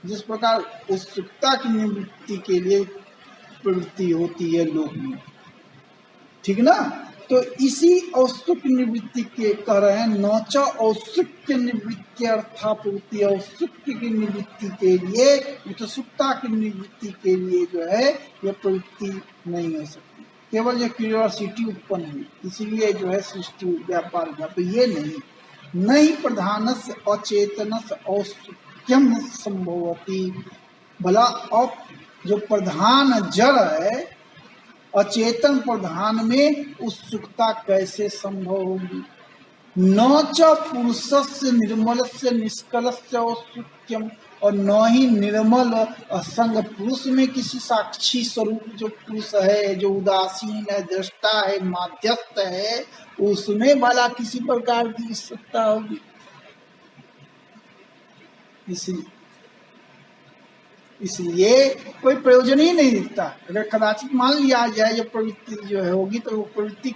जिस प्रकार उत्सुकता की निवृत्ति के लिए प्रवृत्ति होती है लोक में, ठीक ना। तो इसी औत्सुक निवृत्ति के कह रहे हैं, नौचा औत्सुक्य निवृत्ति अर्थात प्रवृत्ति, औत्सुक्य की निवृत्ति के लिए, उत्सुकता की निवृत्ति के लिए जो है यह प्रवृत्ति नहीं हो सकती, केवल ये क्यूरियोसिटी उत्पन्न हुई, इसीलिए जो है सृष्टि व्यापार हुआ। तो ये नहीं प्रधानस्य अचेतनस्य औत्सुक्यम संभवती। भला अब जो प्रधान जड़ है, अचेतन प्रधान में उत्सुकता कैसे संभव होगी। न च पुरुषस्य निर्मलस्य निष्कलस्य औत्सुक्यम, और न ही निर्मल असंग पुरुष में किसी साक्षी स्वरूप जो पुरुष है, जो उदासीन है, दृष्टा है, माध्यस्थ है, उसमें भला किसी प्रकार की उत्सुकता होगी। इसलिए कोई प्रयोजन ही नहीं दिखता। अगर कदाचित मान लिया जाए जो प्रवृत्ति जो है होगी, तो वो प्रवृत्ति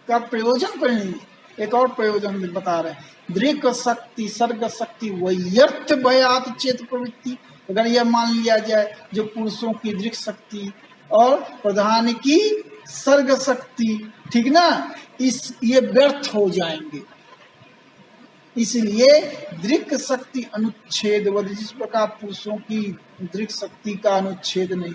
का प्रयोजन पर नहीं। एक और प्रयोजन बता रहे हैं, दृक शक्ति सर्ग शक्ति वैयर्थ भयात चेत प्रवृत्ति। अगर यह मान लिया जाए जो पुरुषों की दृक शक्ति और प्रधान की सर्ग शक्ति, ठीक ना, ये व्यर्थ हो जाएंगे। इसलिए दृक शक्ति अनुच्छेद, जिस प्रकार पुरुषों की दृक शक्ति का अनुच्छेद नहीं,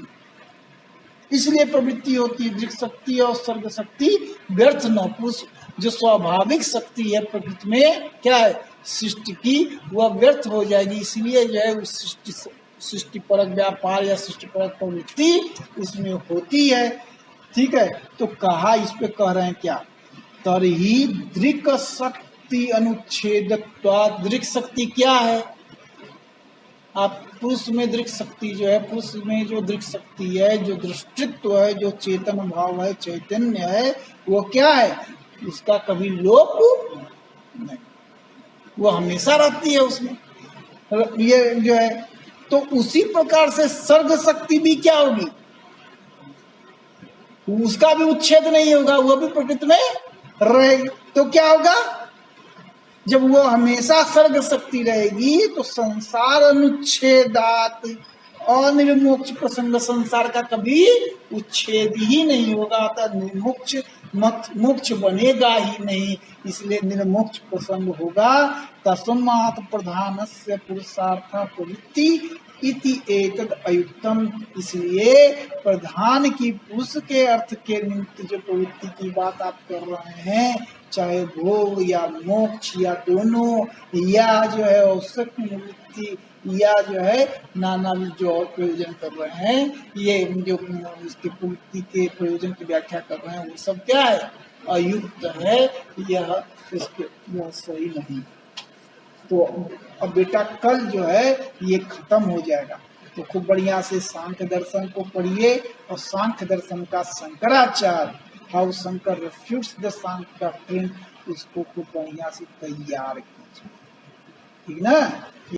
इसलिए प्रवृत्ति होती है। दृक शक्ति और सर्ग शक्ति व्यर्थ न, पुरुष जो स्वाभाविक शक्ति है प्रकृति में क्या है सृष्टि की, वह व्यर्थ हो जाएगी। इसलिए जो है सृष्टि परक व्यापार या सृष्टि परक प्रवृत्ति उसमें होती है, ठीक है। तो कहा, इस पे कह रहे हैं क्या, तरही दृक शक्ति अनुच्छेदत्वात्। दृक शक्ति क्या है, आप पुरुष में दृक शक्ति जो है, पुरुष में जो दृक शक्ति है, जो दृष्टित्व है, जो चेतन भाव है, चैतन्य है, वो क्या है, उसका कभी लोप नहीं, वो हमेशा रहती है उसमें, ये जो है। तो उसी प्रकार से सर्ग शक्ति भी क्या होगी, उसका भी उच्छेद नहीं होगा, वो भी प्रकृति में रहेगी। तो क्या होगा, जब वो हमेशा सर्ग शक्ति रहेगी तो संसार अनुच्छेदात, अनिर्मोक्ष प्रसंग, संसार का कभी उच्छेद ही नहीं होगा, तो निर्मोक्ष मोक्ष बनेगा ही नहीं, इसलिए निर्मोक्ष प्रसंग होगा। तस्मात् प्रधानस्य पुरुषार्थ प्रवृत्ति इति एतद अयुक्तम। इसलिए प्रधान की पुरुष के अर्थ के निमित्त जो प्रवृत्ति की बात आप कर रहे हैं, चाहे भोग या मोक्ष या दोनों, या जो है औसत निवृत्ति, या जो है नाना जो और प्रयोजन कर रहे हैं, ये जो इसके प्रवृत्ति के प्रयोजन की व्याख्या कर रहे हैं, वो सब क्या है, अयुक्त है, यह सही नहीं। तो अब बेटा कल जो है ये खत्म हो जाएगा, तो खूब बढ़िया से सांख्य दर्शन को पढ़िए, और सांख्य दर्शन का Shankaracharya how Shankar refutes the Sankhya doctrine, उसको खूब बढ़िया से तैयार कीजिए, ठीक ना।